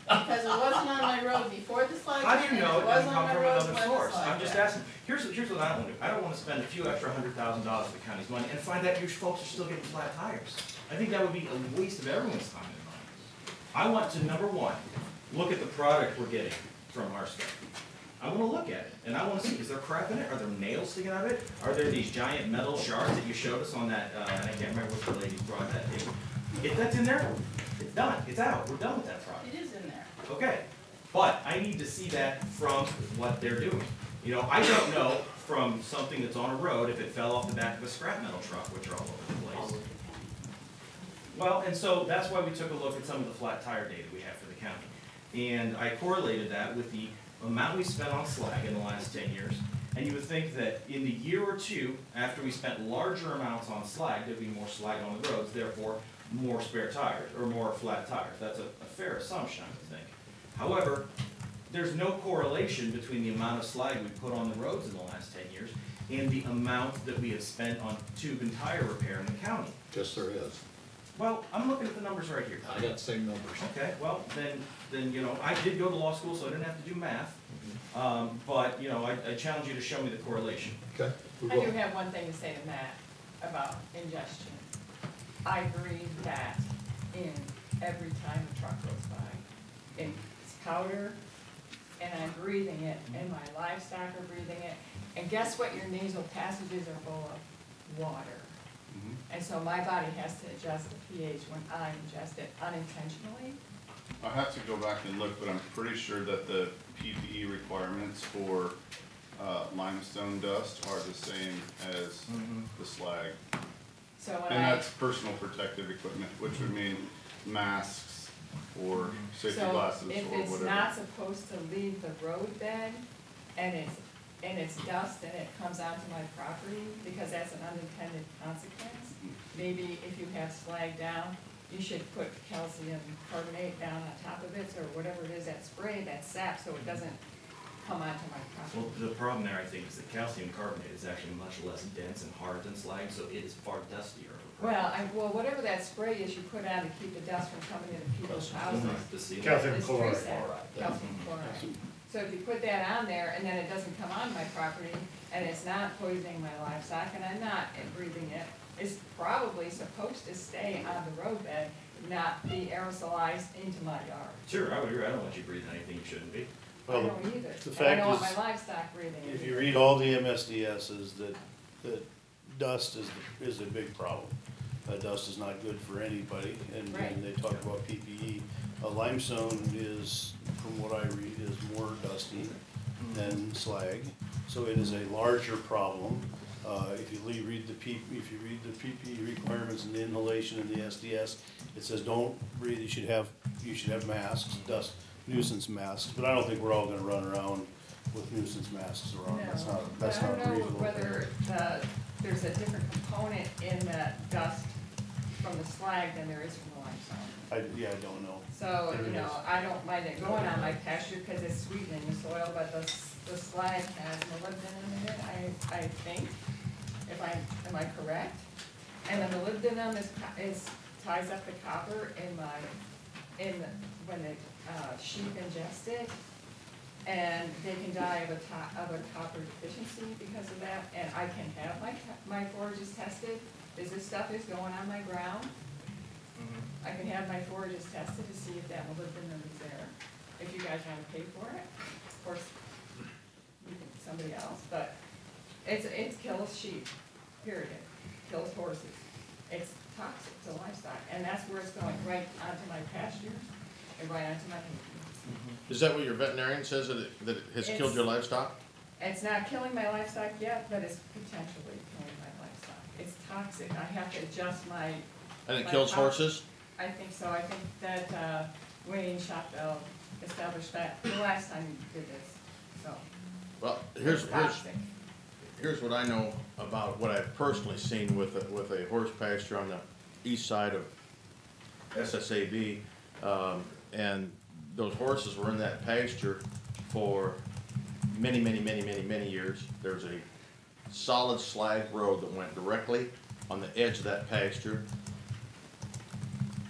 Because it wasn't on my road before the slide. How do you know it doesn't on come my from road another when the source? slide I'm just went. asking, here's what I don't wanna do, I don't wanna spend a few extra $100,000 of the county's money and find out your folks are still getting flat tires. I think that would be a waste of everyone's time and money. I want to, number one, look at the product we're getting from our stuff. I wanna look at it, and I wanna see, is there crap in it? Are there nails sticking out of it? Are there these giant metal shards that you showed us on that, and I can't remember which the lady brought that in. If that's in there, it's done, it's out, we're done with that product. It is in there. Okay, but I need to see that from what they're doing. You know, I don't know from something that's on a road if it fell off the back of a scrap metal truck, which are all over the place. Well, and so that's why we took a look at some of the flat tire data we have for the county. And I correlated that with the amount we spent on slag in the last 10 years. And you would think that in the year or two, after we spent larger amounts on slag, there'd be more slag on the roads, therefore more spare tires, or more flat tires. That's a fair assumption, I would think. However, there's no correlation between the amount of slag we put on the roads in the last 10 years and the amount that we have spent on tube and tire repair in the county. Yes, there is. Well, I'm looking at the numbers right here. I got the same numbers. Okay, well, then, you know, I did go to law school, so I didn't have to do math. But, you know, I challenge you to show me the correlation. Okay. we I will. do have one thing to say to Matt about ingestion. I breathe that in every time a truck goes by. It's powder, and I'm breathing it, and my livestock are breathing it. And guess what your nasal passages are full of? Water. And so my body has to adjust the pH when I ingest it unintentionally. I have to go back and look, but I'm pretty sure that the PPE requirements for limestone dust are the same as the slag. So when And I, that's personal protective equipment, which would mean masks or safety so glasses if or it's whatever. not supposed to leave the roadbed and it's and it's dust and it comes onto my property, because that's an unintended consequence, maybe if you have slag down, you should put calcium carbonate down on top of it, or whatever it is, that spray, that sap, so it doesn't come onto my Well, property. the problem there, I think, is that calcium carbonate is actually much less dense and hard than slag, so it is far dustier. of a problem. Well, whatever that spray is you put on to keep the dust from coming into people's houses. The ceiling. Calcium It's chloride. tree sap, calcium chloride. So if you put that on there and then it doesn't come on my property and it's not poisoning my livestock and I'm not breathing it, it's probably supposed to stay on the roadbed, not be aerosolized into my yard. Sure, I would agree, I don't want you breathing anything you shouldn't be. I Well, don't either. the And I fact don't want is, my livestock breathing it. if you either. read all the MSDSs, that dust is a big problem. Dust is not good for anybody, and Right. they talk about PPE. Limestone is, from what I read, is more dusty than slag, so it is a larger problem. If you read the PPE requirements and the inhalation and the SDS, it says don't breathe, you should have masks, dust nuisance masks, but I don't think we're all gonna run around with nuisance masks around, No, that's but not I don't know reasonable. whether there's a different component in that dust from the slag than there is from the limestone. I don't know. So, There you know, is. I don't mind it going on my pasture because it's sweetening the soil, but the slag has molybdenum in it, I think, am I correct? And the molybdenum ties up the copper when the sheep ingest it, and they can die of a copper deficiency because of that, and I can have my forages tested, as this stuff is going on my ground. I can have my forages tested to see if that molybdenum is there, if you guys wanna pay for it, of course, you can, somebody else, but it kills sheep, period, kills horses, it's toxic to livestock, and that's where it's going, right onto my pasture and right onto my hay. Is that what your veterinarian says, that it has killed your livestock? It's not killing my livestock yet, but it's potentially killing my livestock, it's toxic, I have to adjust my. And it my kills top- horses? I think so, I think that, Wayne Shopbell established that the last time he did this, so. Well, It's toxic. here's what I know about what I've personally seen with a horse pasture on the east side of SSAB. And those horses were in that pasture for many years. There's a solid slag road that went directly on the edge of that pasture.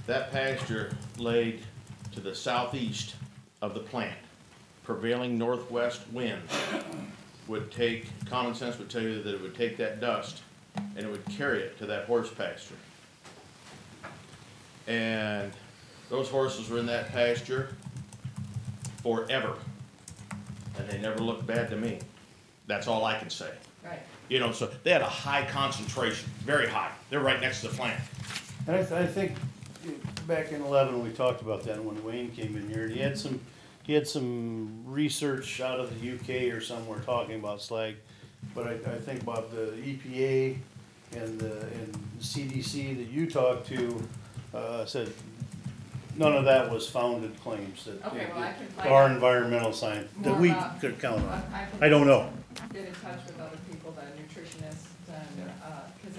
That pasture laid to the southeast of the plant. Prevailing northwest winds would take, common sense would tell you that it would take that dust and it would carry it to that horse pasture. And those horses were in that pasture forever. And they never looked bad to me. That's all I can say. Right, You know, so they had a high concentration, very high. They're right next to the plant. And I think back in 11, we talked about that when Wayne came in here, and he had some research out of the UK or somewhere talking about slag. But I think about the EPA and the CDC that you talked to, said none of that was founded claims that Okay, well, I can find our out environmental science, that more we about- could count on. can I don't know. Get in touch with other people, the nutritionists, and, cause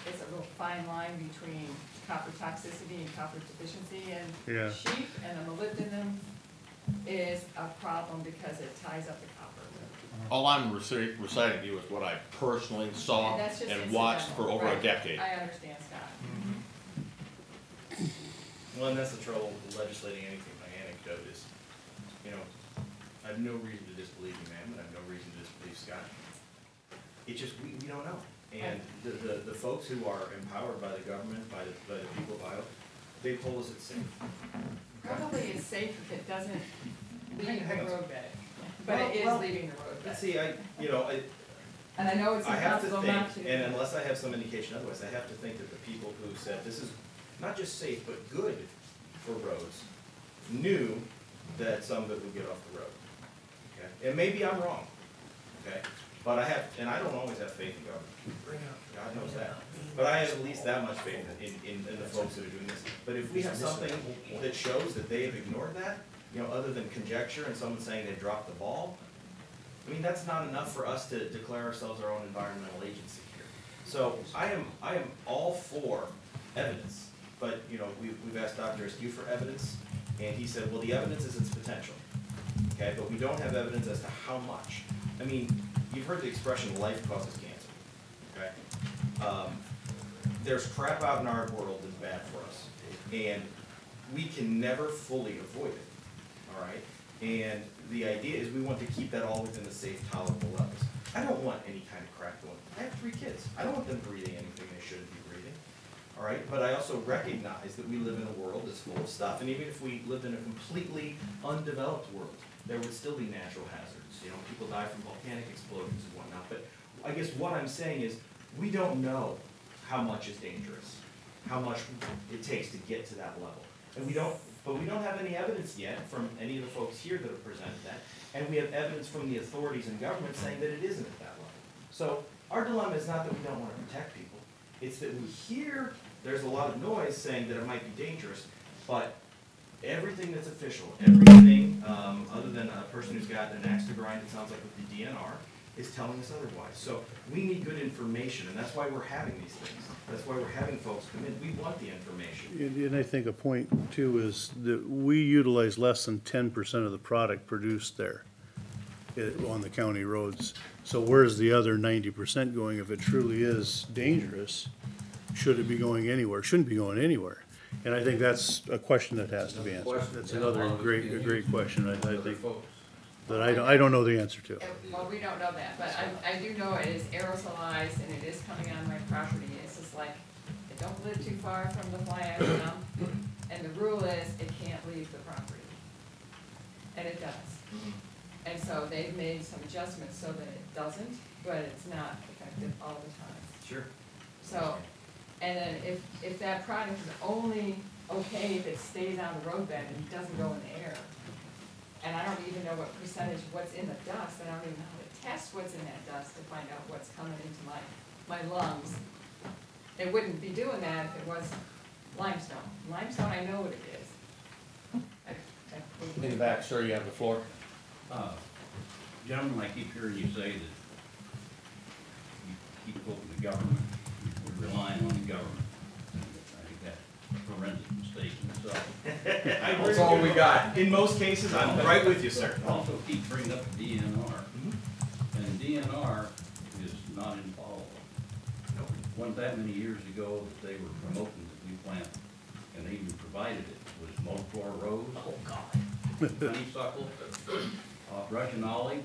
it's a real fine line between copper toxicity and copper deficiency Yeah. in sheep, and the molybdenum is a problem because it ties up the copper. All I'm reciting to you is what I personally saw And that's just and watched for incidental, over a right. decade. I understand, Scott. Well, and that's the trouble with legislating anything by anecdote is, you know, I have no reason to disbelieve you, ma'am, and I have no reason to disbelieve Scott. It's just, we don't know. And the folks who are empowered by the government, by the people of Iowa, they told us it's safe. Probably it's safe if it doesn't leave Hang the on. roadbed, but it is Well, leaving the roadbed. Let's see, And I know it's I have to impossible think, not to. and unless I have some indication otherwise, I have to think that the people who said this is not just safe, but good for roads, knew that some of it would get off the road. Okay, and maybe I'm wrong, okay? But I have, and I don't always have faith in government. God knows that. But I have at least that much faith in the folks that are doing this. But if we have something that shows that they have ignored that, you know, other than conjecture and someone saying they dropped the ball, I mean, that's not enough for us to declare ourselves our own environmental agency here. So I am all for evidence, but, you know, we've asked Dr. Askew for evidence, and he said, well, the evidence is its potential, okay, but we don't have evidence as to how much. I mean, you've heard the expression, life causes cancer, okay? There's crap out in our world that's bad for us, and we can never fully avoid it, all right? And the idea is we want to keep that all within the safe, tolerable levels. I don't want any kind of crap going. I have 3 kids. I don't want them breathing anything they shouldn't be breathing, all right? But I also recognize that we live in a world that's full of stuff, and even if we lived in a completely undeveloped world, there would still be natural hazards. You know, people die from volcanic explosions and whatnot. But I guess what I'm saying is we don't know how much is dangerous, how much it takes to get to that level. And we don't have any evidence yet from any of the folks here that have presented that, and we have evidence from the authorities and government saying that it isn't at that level. So our dilemma is not that we don't want to protect people, it's that we hear there's a lot of noise saying that it might be dangerous, but everything that's official, everything other than a person who's got an axe to grind, it sounds like with the DNR, is telling us otherwise. So we need good information, and that's why we're having these things. That's why we're having folks come in. We want the information. And I think a point too is that we utilize less than 10% of the product produced there on the county roads. So where's the other 90% going? If it truly is dangerous, should it be going anywhere? Shouldn't be going anywhere. And I think that's a question that has to be answered. That's another great question, I think, that I don't know the answer to. Well, we don't know that, but I do know it is aerosolized and it is coming on my property. It's just like, it don't live too far from the plant, you know? And the rule is, it can't leave the property. And it does. And so they've made some adjustments so that it doesn't, but it's not effective all the time. Sure. So, and then if that product is only okay if it stays on the roadbed and doesn't go in the air, and I don't even know what percentage, what's in the dust, and I don't even know how to test what's in that dust to find out what's coming into my lungs. It wouldn't be doing that if it was limestone. Limestone, I know what it is. In the back, sir, you have the floor. Gentlemen, I keep hearing you say that you keep quoting the government, we're relying on the government. I think that's a forensic mistake in itself. That's all we got. In most cases, I'm right with you, sir. Also keep bringing up the DNR, and DNR is not infallible. Nope. Wasn't that many years ago that they were promoting the new plant, and they even provided it was multiflora rose. Oh, God. Honeysuckle, Russian olive.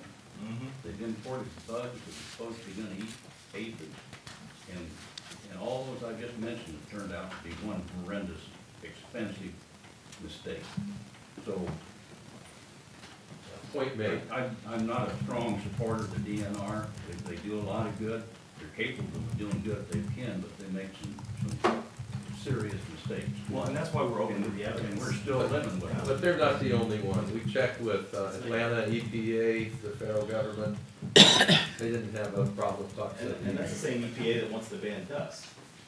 They've imported buds that were supposed to be gonna eat aphids. And all those I just mentioned have turned out to be one horrendous, expensive mistake. So, Point made. I'm not a strong supporter of the DNR. They do a lot of good. They're capable of doing good if they can, but they make some serious mistakes. Well, and that's why we're open to the evidence. And we're still living with it. But they're not the only one. We checked with Atlanta, EPA, the federal government. They didn't have a problem with toxicity. And that's the same EPA that wants to ban dust.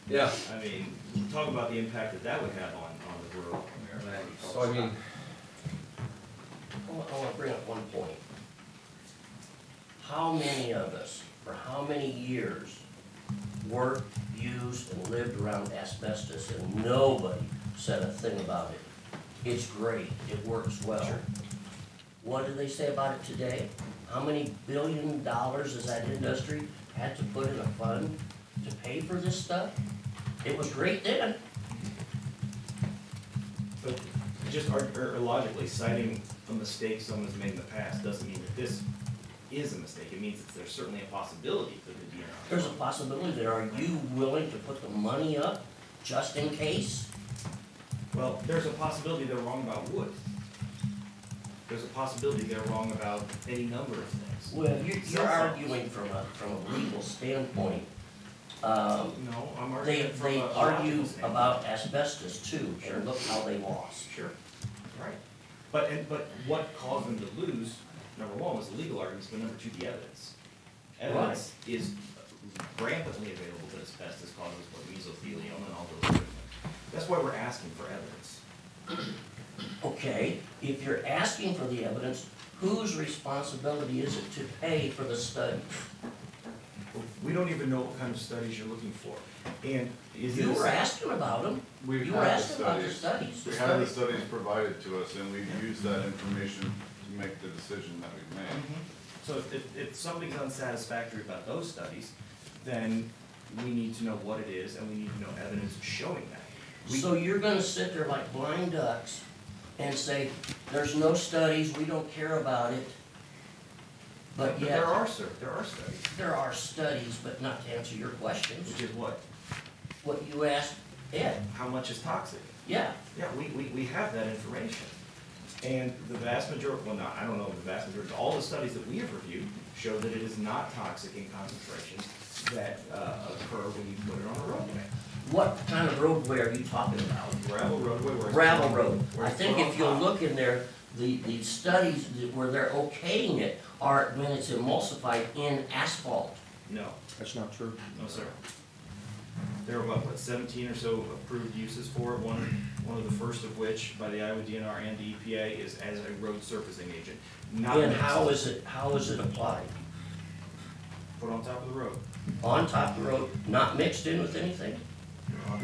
Yeah. I mean, talk about the impact that would have on the rural America. So I mean, I want to bring up one point. How many of us, for how many years, worked, used, and lived around asbestos, and nobody said a thing about it? It's great, it works well. Sure. What do they say about it today? How many $1 billion has that industry had to put in a fund to pay for this stuff? It was great then. But just or logically, citing a mistake someone's made in the past doesn't mean that this is a mistake. It means that there's certainly a possibility for the DNR. There's a possibility there. Are you willing to put the money up just in case? Well, there's a possibility they're wrong about wood. There's a possibility they're wrong about any number of things. Well, you're arguing from a legal standpoint. No, I'm arguing from They a argue logical standpoint. about asbestos too, and look how they lost. Sure, right. But what caused them to lose, number one, was the legal arguments, but number two, the evidence. Evidence is rampantly available that asbestos causes what mesothelioma and all those other things. That's why we're asking for evidence. Okay, if you're asking for the evidence, whose responsibility is it to pay for the studies? We don't even know what kind of studies you're looking for. And is You this? were asking about them. We've You were had the asking about the studies. studies. We had the studies provided to us, and we've used that information to make the decision that we've made. So if something's unsatisfactory about those studies, then we need to know what it is, and we need to know evidence showing that. So you're gonna sit there like blind ducks and say, there's no studies, we don't care about it. But But yet, there are, sir, there are studies, there are studies, but not to answer your questions. which is what? What you asked Ed, How much is toxic? yeah. Yeah, we have that information. And the vast majority, well, not, I don't know the vast majority, all the studies that we have reviewed show that it is not toxic in concentrations that occur when you put it on a roadway. What kind of roadway are you talking about? Gravel roadway where it's. Gravel road. where I it's think put if on you'll top. look in there, the studies where they're okaying it are when it's emulsified in asphalt. No, That's not true. no, sir. There are what, 17 or so approved uses for it, one of the first of which by the Iowa DNR and the EPA is as a road surfacing agent. Not And mixed. how is it applied? Put on top of the road. On top of the road, not mixed in with anything? I'll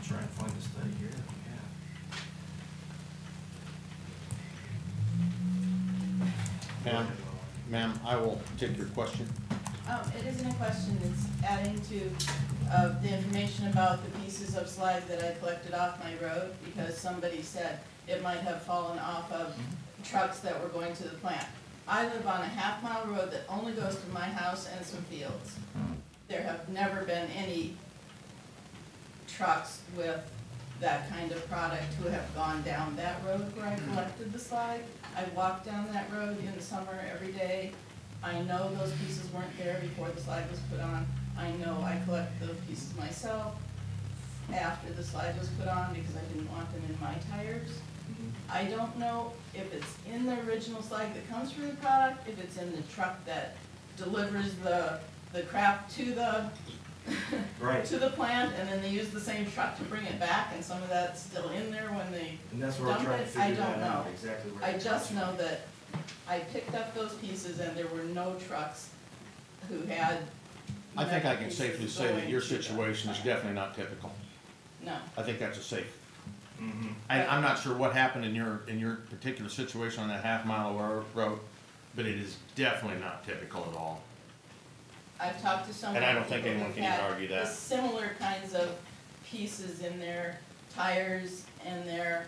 try and find the study here that we have. Ma'am, I will take your question. It isn't a question, it's adding to, the information about the pieces of slag that I collected off my road, because somebody said it might have fallen off of trucks that were going to the plant. I live on a half-mile road that only goes to my house and some fields. There have never been any trucks with that kind of product who have gone down that road where I collected the slag. I walk down that road in the summer every day. I know those pieces weren't there before the slag was put on. I know I collected those pieces myself after the slag was put on because I didn't want them in my tires. I don't know if it's in the original slag that comes from the product, if it's in the truck that delivers the crap to the Right. to the plant, and then they use the same truck to bring it back, and some of that's still in there when they And that's where we're dump trying to it. I figure don't that out, know. exactly where. I it just comes know that I picked up those pieces and there were no trucks who had. I think I metal can pieces safely say that going your to the situation is plant. definitely not typical. No, I think that's a safe. from. Mhm. I'm not sure what happened in your particular situation on that half-mile road, but it is definitely not typical at all. I've talked to some. And I don't think people anyone who've can even had argue that. the similar kinds of pieces in their tires and their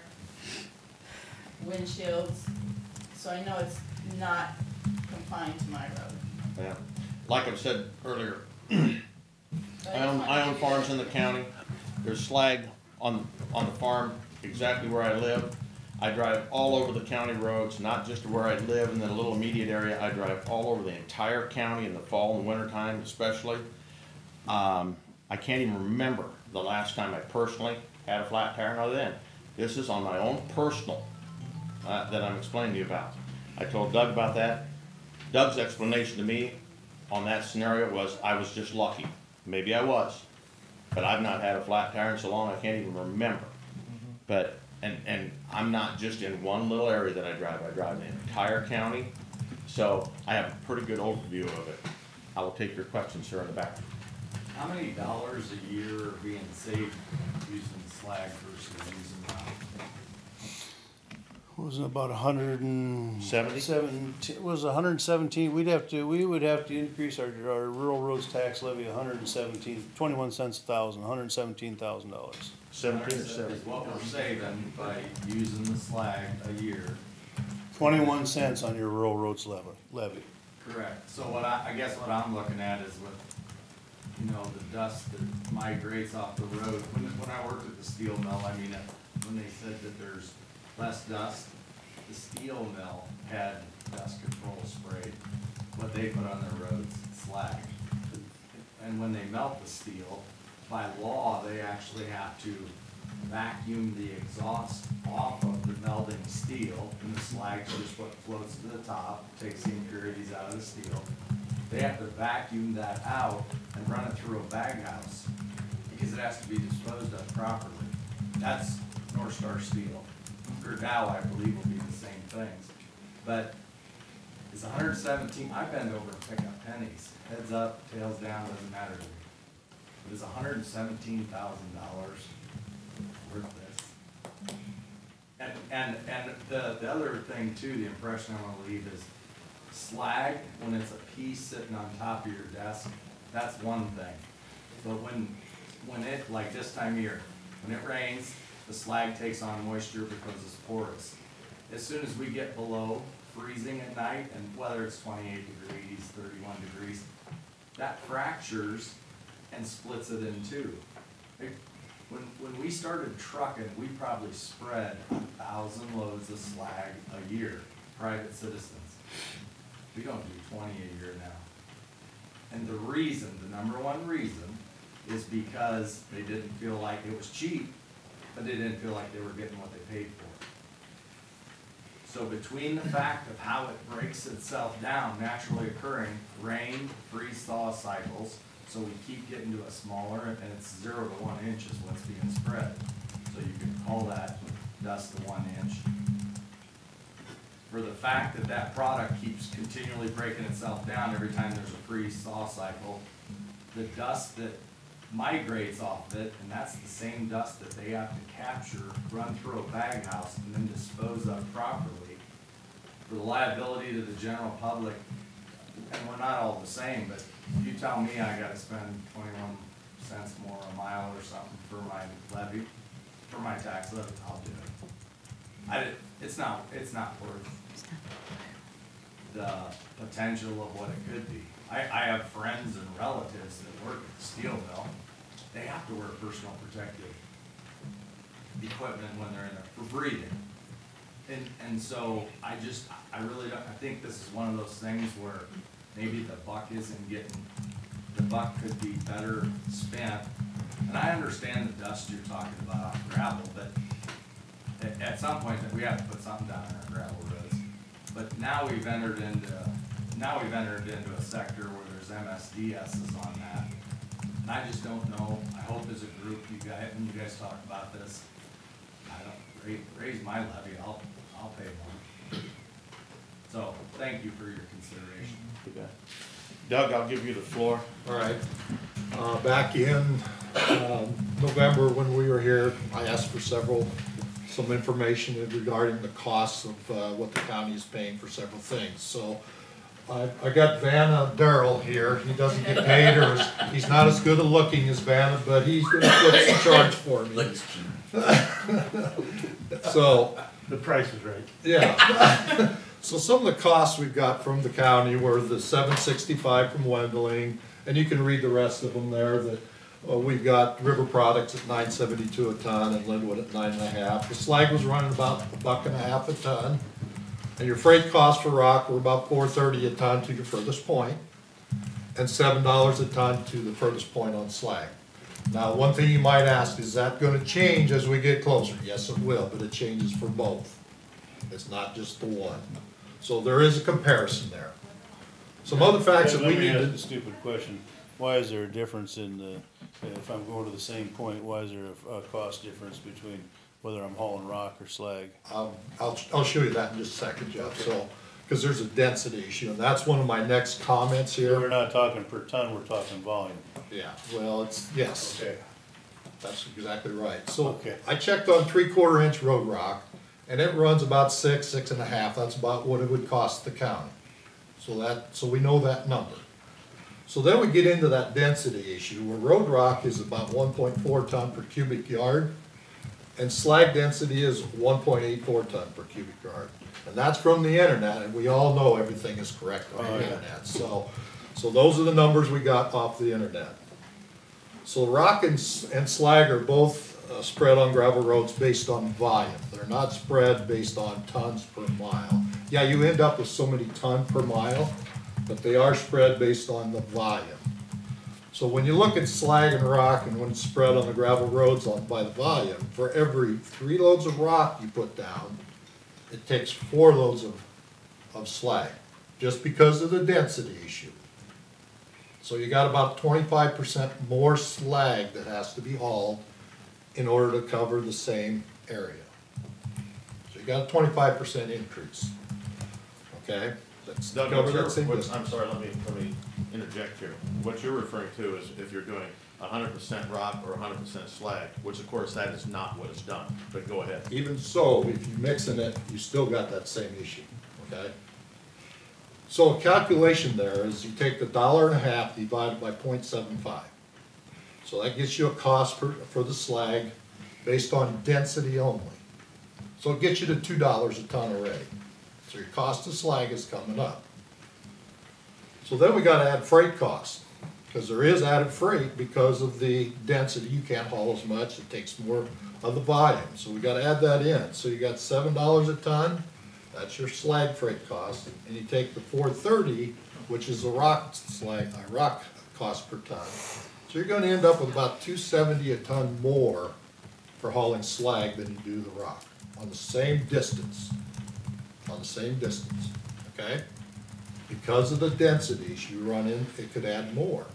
windshields, so I know it's not confined to my road. Yeah. Like I've said earlier, But I own farms in the county. There's slag on the farm exactly where I live. I drive all over the county roads, not just where I live in the little immediate area. I drive all over the entire county in the fall and winter time especially. I can't even remember the last time I personally had a flat tire other than. This is on my own personal that I'm explaining to you about. I told Doug about that. Doug's explanation to me on that scenario was I was just lucky. Maybe I was, but I've not had a flat tire in so long I can't even remember. But, and I'm not just in one little area that I drive the entire county, so I have a pretty good overview of it. I will take your questions, sir, in the back. How many dollars a year are being saved using slag versus using Was it about 170? 70? Was 117, we would have to increase our rural roads tax levy 21 cents a thousand, $117,000. 17 or 7? is what we're saving by using the slag a year? 21 cents on your rural roads levy. Correct. So what I guess what I'm looking at is with, you know, the dust that migrates off the road. When I worked at the steel mill, I mean, when they said that there's less dust, the steel mill had dust control sprayed. What they put on their roads, slag. And when they melt the steel, by law, they actually have to vacuum the exhaust off of the melting steel, and the slag's just what floats to the top, takes the impurities out of the steel. They have to vacuum that out and run it through a bag house, because it has to be disposed of properly. That's North Star Steel. Or Dow, I believe, will be the same things. But It's 117, I bend over and pick up pennies, heads up, tails down, doesn't matter to me. But is $117,000 worth this? And the other thing too, the impression I wanna leave is slag, when it's a piece sitting on top of your desk, that's one thing. But when it, like this time of year, when it rains, the slag takes on moisture because it's porous. As soon as we get below freezing at night, and whether it's 28 degrees, 31 degrees, that fractures and splits it in two. When we started trucking, we probably spread 1,000 loads of slag a year, private citizens. We don't do 20 a year now. And the reason, the number one reason, is because they didn't feel like it was cheap, but they didn't feel like they were getting what they paid for. So between the fact of how it breaks itself down, naturally occurring, rain, freeze-thaw cycles, so we keep getting to a smaller, and it's 0 to 1 inch is what's being spread. So you can call that dust to 1 inch. For the fact that that product keeps continually breaking itself down every time there's a freeze-thaw cycle, the dust that migrates off of it, and that's the same dust that they have to capture, run through a bag house, and then dispose of properly. For the liability to the general public, and we're not all the same, but if you tell me I gotta spend 21 cents more a mile or something for my levy, for my tax levy, I'll do it. It's not worth the potential of what it could be. I have friends and relatives that work at the steel mill. They have to wear personal protective equipment when they're in there for breathing. And so I really don't, I think this is one of those things where maybe the buck could be better spent. And I understand the dust you're talking about on gravel, but at some point that we have to put something down in our gravel roads. But now we've entered into a sector where there's MSDSs on that. And I just don't know, I hope as a group, when you guys talk about this, I don't, raise my levy, I'll pay more. So, thank you for your consideration. Doug, I'll give you the floor. All right. Back in November when we were here, I asked for some information regarding the costs of what the county is paying for several things. So I got Vanna Darrell here. He doesn't get paid, or he's not as good at looking as Vanna, but he's going to put some charge for me. So The price is right. yeah. So some of the costs we've got from the county were the $765 from Wendling, and you can read the rest of them there. That we've got River Products at $9.72 a ton and Linwood at $9.50. The slag was running about $1.50 a ton, and your freight costs for rock were about $4.30 a ton to your furthest point, and $7 a ton to the furthest point on slag. Now, one thing you might ask, is that going to change as we get closer? Yes, it will, but it changes for both. It's not just the one. So there is a comparison there. Some other facts that we need Let me to... ask a stupid question. Why is there a difference in the, if I'm going to the same point, why is there a cost difference between whether I'm hauling rock or slag? I'll show you that in just a second, Jeff. So, because there's a density issue, and that's one of my next comments here. We're not talking per ton, we're talking volume. Yeah, well, it's, yes. Okay. That's exactly right. So Okay. I checked on 3/4 inch road rock, and it runs about 6.5. That's about what it would cost the county. So we know that number. So then we get into that density issue where road rock is about 1.4 ton per cubic yard, and slag density is 1.84 ton per cubic yard. And that's from the internet, and we all know everything is correct on the internet. So those are the numbers we got off the internet. So rock and slag are both spread on gravel roads based on volume. They're not spread based on tons per mile. Yeah, you end up with so many ton per mile, but they are spread based on the volume. So when you look at slag and rock, and when it's spread on the gravel roads by the volume, for every 3 loads of rock you put down, it takes 4 loads of slag, just because of the density issue. So you got about 25% more slag that has to be hauled in order to cover the same area. So you got a 25% increase. Okay, That's Doug, cover that same distance. I'm sorry, let me interject here. What you're referring to is if you're doing 100% rock or 100% slag, which of course that is not what is done, but go ahead. Even so, if you're mixing it, you still got that same issue, okay? So a calculation there is you take the $1.50 divided by 0.75. So that gets you a cost for the slag based on density only. So it gets you to $2 a ton already. So your cost of slag is coming up. So then we gotta add freight costs, because there is added freight because of the density. You can't haul as much, it takes more of the volume. So we gotta add that in. So you got $7 a ton, that's your slag freight cost. And you take the $4.30, which is the rock cost per ton. So you're gonna end up with about $2.70 a ton more for hauling slag than you do the rock, on the same distance, okay? Because of the densities you run in, it could add more.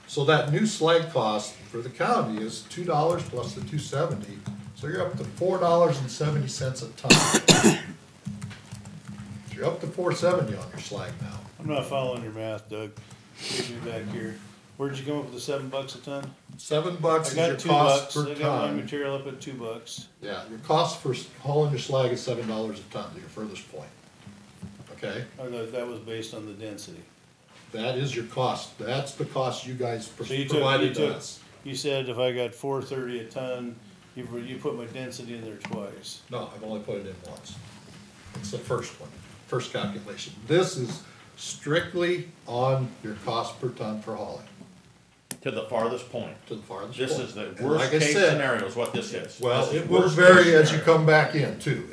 So that new slag cost for the county is $2 plus the $2.70, so you're up to $4.70 a ton. So you're up to $4.70 on your slag now. I'm not following your math, Doug. Get me back here. Where'd you come up with the $7 a ton? $7 I is your got cost $2. per I got my ton. material up at $2. Yeah, your cost for hauling your slag is $7 a ton to your furthest point. Okay, I thought that was based on the density. that is your cost. That's the cost you guys So you provided to took, us. you said if I got $4.30 a ton, you put my density in there twice. No, I've only put it in once. It's the first one, first calculation. This is strictly on your cost per ton for hauling, To the farthest point. to the farthest This point. is the And worst like I case said, scenario is what this is. well, This is it will worst vary case as you scenario. come back in too.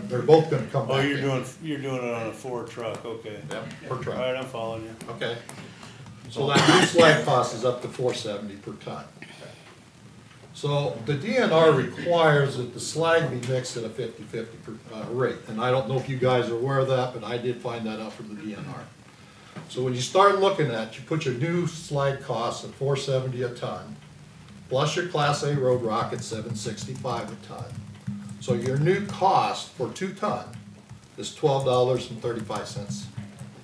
They're both gonna come Oh, back you're in. doing it on a Ford truck, okay. Yep, per truck. Alright, I'm following you. Okay. So that new slag cost is up to $4.70 per ton. So the DNR requires that the slag be mixed at a 50-50 rate. And I don't know if you guys are aware of that, but I did find that out from the DNR. So when you start looking at, you put your new slag cost at $4.70 a ton, plus your Class A road rock at $7.65 a ton. So your new cost for 2 ton is $12.35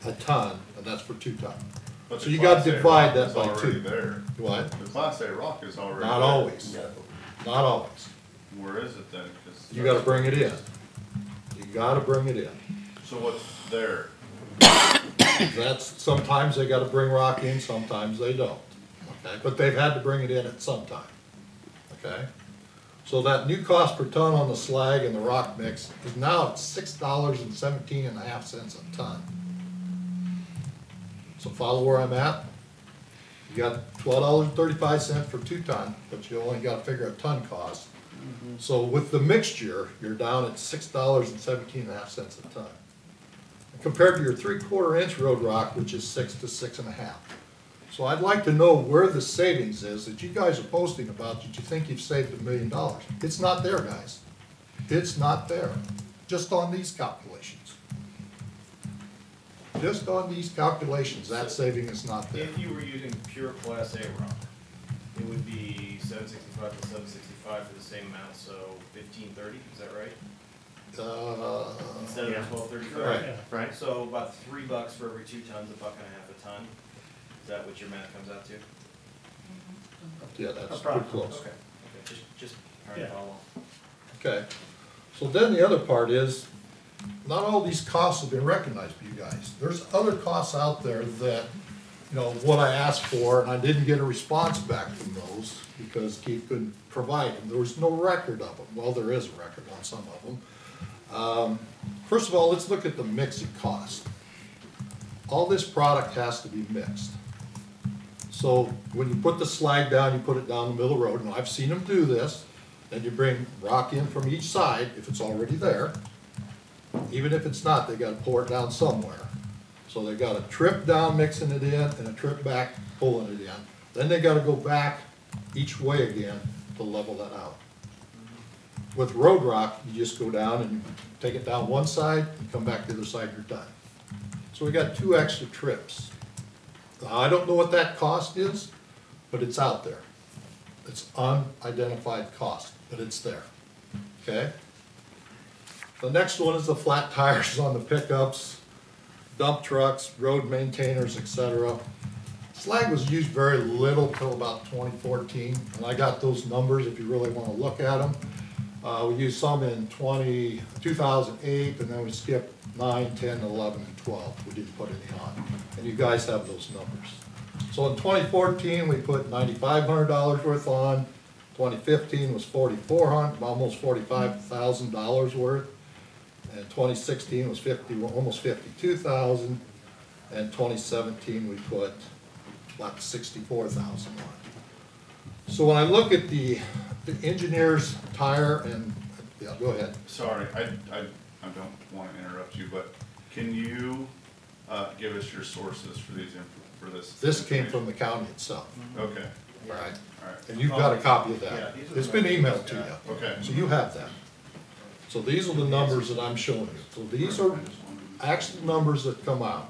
a ton, and that's for 2 ton. But So the you gotta Class A divide rock that is by already 2. there. What? The Class A rock is already there. Not always, No. not always. Where is it then? 'Cause You gotta bring it in. You gotta bring it in. So what's there? That's, sometimes they gotta bring rock in, sometimes they don't. Okay, but they've had to bring it in at some time. Okay? So that new cost per ton on the slag and the rock mix is now at $6.17.5 a ton. So follow where I'm at? You got $12.35 for 2 ton, but you only gotta figure a ton cost. So with the mixture, you're down at $6.17.5 a ton. Compared to your 3/4 inch road rock, which is 6 to 6.5. So I'd like to know where the savings is that you guys are posting about, that you think you've saved $1 million. It's not there, guys. It's not there, just on these calculations. Just on these calculations, that saving is not there. If you were using pure Class A rock, it would be $7.65 to $7.65 for the same amount, so $15.30, is that right? Instead of yeah. $12.35? Right. Right? So about $3 for every 2 tons, $1.50 a ton. Is that what your math comes out to? Yeah, that's pretty close. Okay, just trying to follow. Okay, so then the other part is, not all these costs have been recognized by you guys. There's other costs out there that, you know, what I asked for, and I didn't get a response back from those, because Keith couldn't provide them. There was no record of them. Well, there is a record on some of them. First of all, let's look at the mixing cost. All this product has to be mixed. So when you put the slag down, you put it down the middle of the road, and I've seen them do this. Then you bring rock in from each side, if it's already there. Even if it's not, they gotta pour it down somewhere. So they got a trip down mixing it in, and a trip back pulling it in. Then they gotta go back each way again to level that out. With road rock, you just go down and take it down one side, and come back to the other side, you're done. So we got 2 extra trips. Now, I don't know what that cost is, but it's out there. It's unidentified cost, but it's there, okay? The next one is the flat tires on the pickups. dump trucks, road maintainers, etc. Slag was used very little till about 2014, and I got those numbers if you really want to look at them. We used some in 2008, and then we skipped 9, 10, 11, and 12. We didn't put any on, and you guys have those numbers. So in 2014, we put $9,500 worth on. 2015 was $4,400, almost $45,000 worth. And 2016 was almost $52,000. And 2017, we put about $64,000 on. So when I look at the engineer's tire and, yeah, go ahead. Sorry, I don't want to interrupt you, but can you give us your sources for for this? This came from the county itself. Okay. All right. All right. And you've got a copy of Yeah, that. these are the It's been numbers. emailed to you. Okay. So you have that. So these are the numbers that I'm showing you. So these are actual numbers that come out.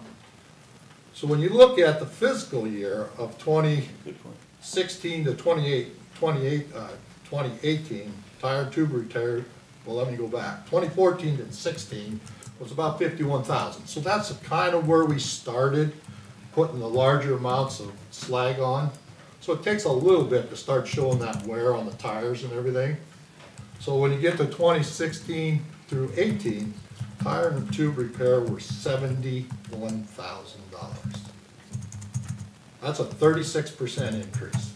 So when you look at the fiscal year of 2016 to 2018, tire and tube repair, well, let me go back. 2014 to 16 was about 51,000. So that's kind of where we started putting the larger amounts of slag on. So it takes a little bit to start showing that wear on the tires and everything. So when you get to 2016 through 18, tire and tube repair were $71,000. That's a 36% increase.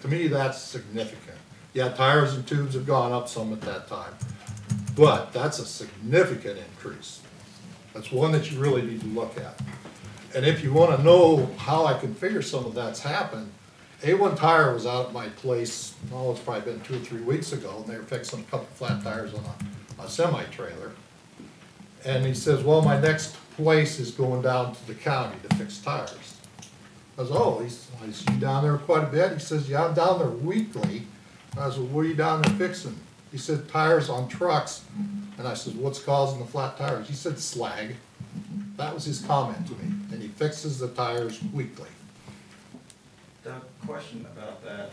To me, that's significant. Yeah, tires and tubes have gone up some at that time, but that's a significant increase. That's one that you really need to look at. And if you want to know how I can figure some of that's happened, A1 Tire was out at my place, oh, it's probably been 2 or 3 weeks ago, and they were fixing a couple flat tires on a semi-trailer. And he says, well, my next place is going down to the county to fix tires. I was, oh, I see you down there quite a bit. He says, yeah, I'm down there weekly. I said, what are you down there fixing? He said, tires on trucks. And I said, what's causing the flat tires? He said, slag. That was his comment to me. And he fixes the tires weekly. The question about that,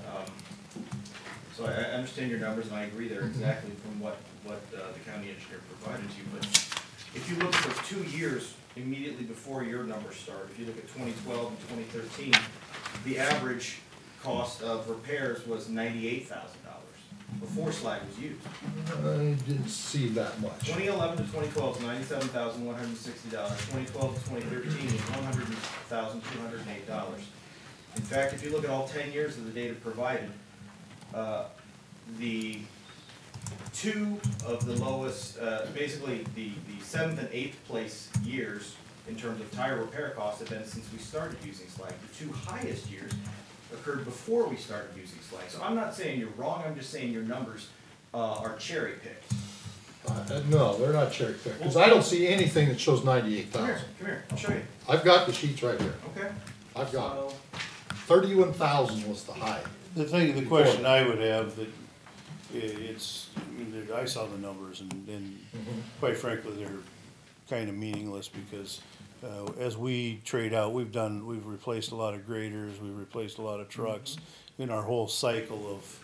so I understand your numbers and I agree they're exactly from what the county engineer provided to you, but if you look for 2 years immediately before your numbers start, if you look at 2012 and 2013, the average cost of repairs was $98,000 before slag was used. I didn't see that much. 2011 to 2012 is $97,160. 2012 to 2013 is $100,208. In fact, if you look at all 10 years of the data provided, the two of the lowest, basically the 7th and 8th place years in terms of tire repair costs have been since we started using slag. The 2 highest years occurred before we started using slag. So I'm not saying you're wrong, I'm just saying your numbers are cherry picked. No, they're not cherry picked, because I don't see anything that shows 98,000. Come here, I'll show you. I've got the sheets right here. Okay. I've got it. So, 31,000 was the high. The question I would have, that it's, I mean, I saw the numbers and quite frankly, they're kind of meaningless because as we trade out, we've replaced a lot of graders, we've replaced a lot of trucks in our whole cycle of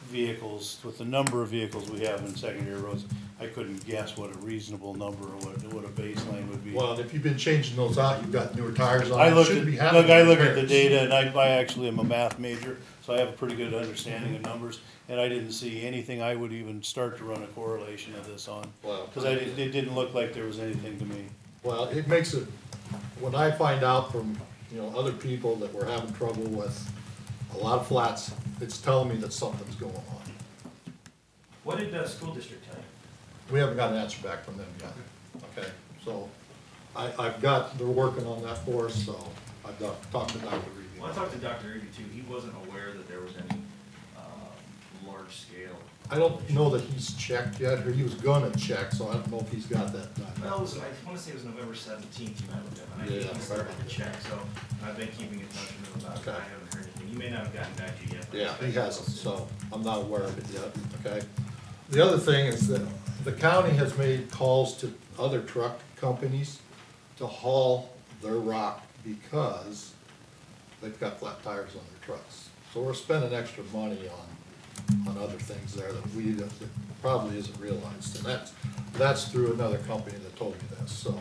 vehicles. With the number of vehicles we have in secondary roads, I couldn't guess what a reasonable number or what a baseline would be. Well, if you've been changing those out, you've got newer tires on. I it look should at, be look, happening I look at the repairs. data, and I actually am a math major, so I have a pretty good understanding of numbers, and I didn't see anything I would even start to run a correlation of this on. Well, Cause it didn't look like there was anything to me. well, it makes it, when I find out from, other people that we're having trouble with a lot of flats, it's telling me that something's going on. what did the school district tell you? We haven't got an answer back from them yet, okay? So, they're working on that for us, so I've talked to Dr. Reed. Well, I talked to Dr. Eby too. He wasn't aware that there was any large scale. I don't know that he's checked yet, or he was gonna check, so I don't know if he's got that done. Well, I want to say it was November 17th you met with him, and I think Yeah. he started to check, so I've been keeping in touch with him about it. Okay. I haven't heard anything. He may not have gotten back to you yet. but I Yeah, he expect hasn't, he will so I'm not aware of it yet, okay? The other thing is that the county has made calls to other truck companies to haul their rock because they've got flat tires on their trucks. So we're spending extra money on other things there that probably isn't realized. And that's through another company that told me this, so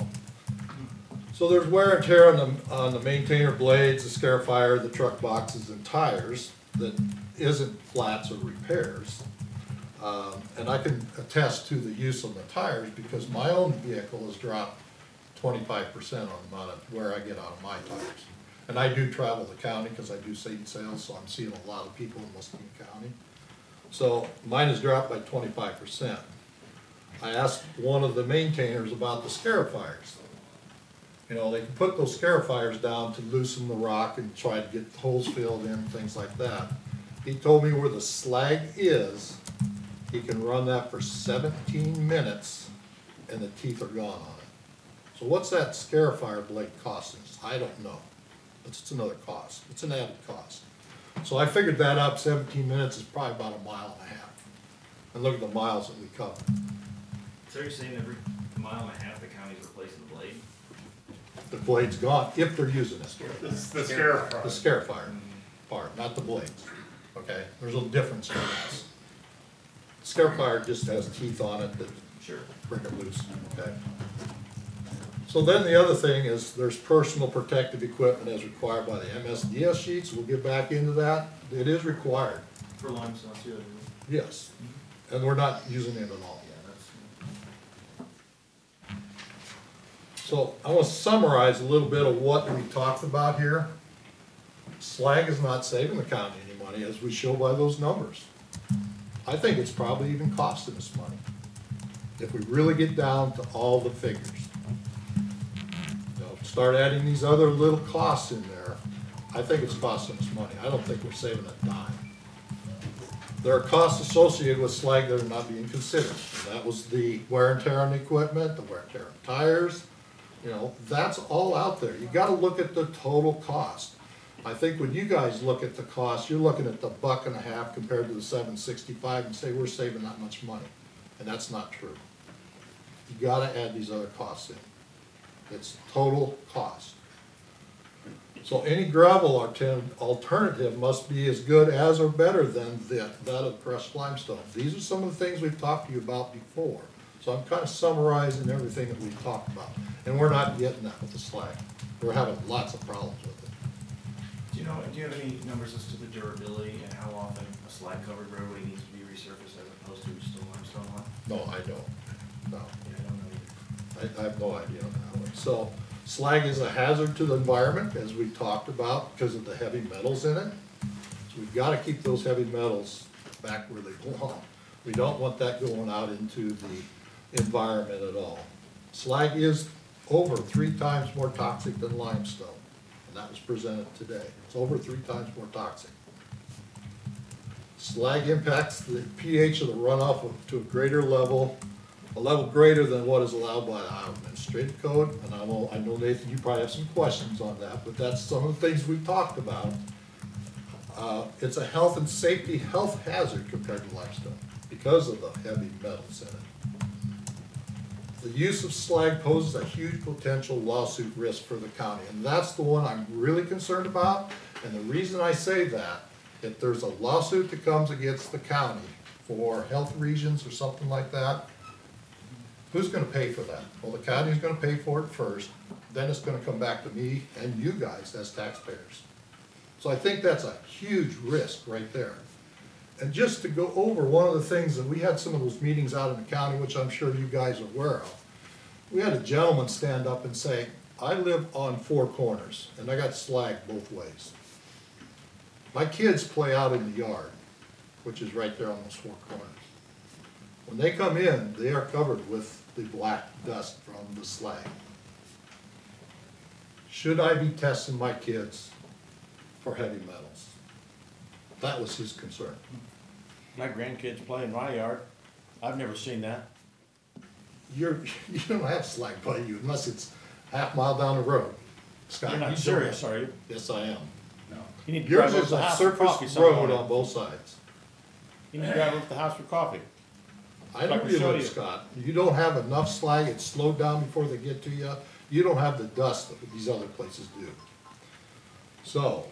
So there's wear and tear on the maintainer blades, the scarifier, the truck boxes and tires that isn't flats or repairs. And I can attest to the use of the tires because my own vehicle has dropped 25% on the amount of wear I get out of my tires. And I do travel the county because I do seed sales, so I'm seeing a lot of people in Muscatine County. So mine has dropped by 25%. I asked one of the maintainers about the scarifiers. You know, they can put those scarifiers down to loosen the rock and try to get holes filled in, things like that. He told me where the slag is, he can run that for 17 minutes and the teeth are gone on it. So what's that scarifier blade costing us? I don't know. It's another cost. It's an added cost. So I figured that up, 17 minutes is probably about 1.5 miles. And look at the miles that we cover. So you're saying every 1.5 miles the county's replacing the blade? The blade's gone, if they're using it. The scarifier. The scarifier part, not the blades, okay? There's a difference in this. Scarifier just has teeth on it that break it loose, okay? So then the other thing is there's personal protective equipment as required by the MSDS sheets. We'll get back into that. It is required. For limestone too. Yes, and we're not using it at all. So I want to summarize a little bit of what we talked about here. Slag is not saving the county any money, as we show by those numbers. I think it's probably even costing us money if we really get down to all the figures. You know, start adding these other little costs in there, I think it's costing us money. I don't think we're saving a dime. There are costs associated with slag that are not being considered. And that was the wear and tear on the equipment, the wear and tear on tires. You know, that's all out there. You gotta look at the total cost. I think when you guys look at the cost, you're looking at the $1.50 compared to the $7.65 and say we're saving that much money. And that's not true. You gotta add these other costs in. It's total cost. So any gravel alternative must be as good as or better than that of crushed limestone. These are some of the things we've talked to you about before. So I'm kind of summarizing everything that we've talked about. And we're not getting that with the slag. We're having lots of problems with it. Do you have any numbers as to the durability and how often a slag-covered roadway needs to be resurfaced as opposed to still limestone one? No, I don't. No. Yeah, I don't know either. I have no idea on that one. So slag is a hazard to the environment, as we talked about, because of the heavy metals in it. So we've got to keep those heavy metals back where they belong. We don't want that going out into the environment at all. Slag is over 3 times more toxic than limestone, and that was presented today. It's over 3 times more toxic. Slag impacts the pH of the runoff to a greater level, a level greater than what is allowed by the Iowa Administrative Code. And I know Nathan, you probably have some questions on that, but that's some of the things we've talked about. It's a health and safety hazard compared to limestone because of the heavy metals in it. The use of slag poses a huge potential lawsuit risk for the county, and that's the one I'm really concerned about. And the reason I say that, if there's a lawsuit that comes against the county for health reasons or something like that, who's gonna pay for that? Well, the county's gonna pay for it first, then it's gonna come back to me and you guys as taxpayers. So I think that's a huge risk right there. And just to go over one of the things that we had some of those meetings out in the county, which I'm sure you guys are aware of. We had a gentleman stand up and say, I live on 4 corners and I got slag both ways. My kids play out in the yard, which is right there on those 4 corners. When they come in, they are covered with the black dust from the slag. Should I be testing my kids for heavy metals? That was his concern. My grandkids play in my yard. I've never seen that. You don't have slag by you unless it's half mile down the road. Scott, You're not you don't serious, have- are you? Yes, I am. No. You need to Yours drive over is the a house for coffee surface sometime. road on both sides. You need to drive over to the house for coffee. I So I know can you show live, you. Scott. You don't have enough slag, it's slowed down before they get to you. You don't have the dust that these other places do. So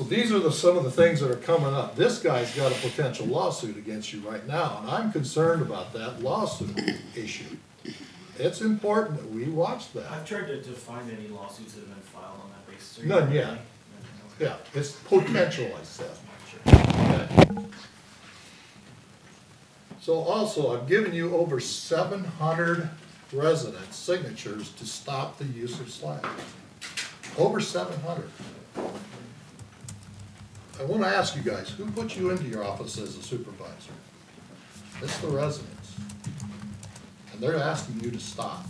these are some of the things that are coming up. This guy's got a potential lawsuit against you right now, and I'm concerned about that lawsuit issue. it's important that we watch that. I've tried to find any lawsuits that have been filed on that basis. Are you None aware of yet. any? Yeah, it's potential, I said. Sure. So also, I've given you over 700 residents' signatures to stop the use of slag. Over 700. I want to ask you guys, who put you into your office as a supervisor? It's the residents. And they're asking you to stop.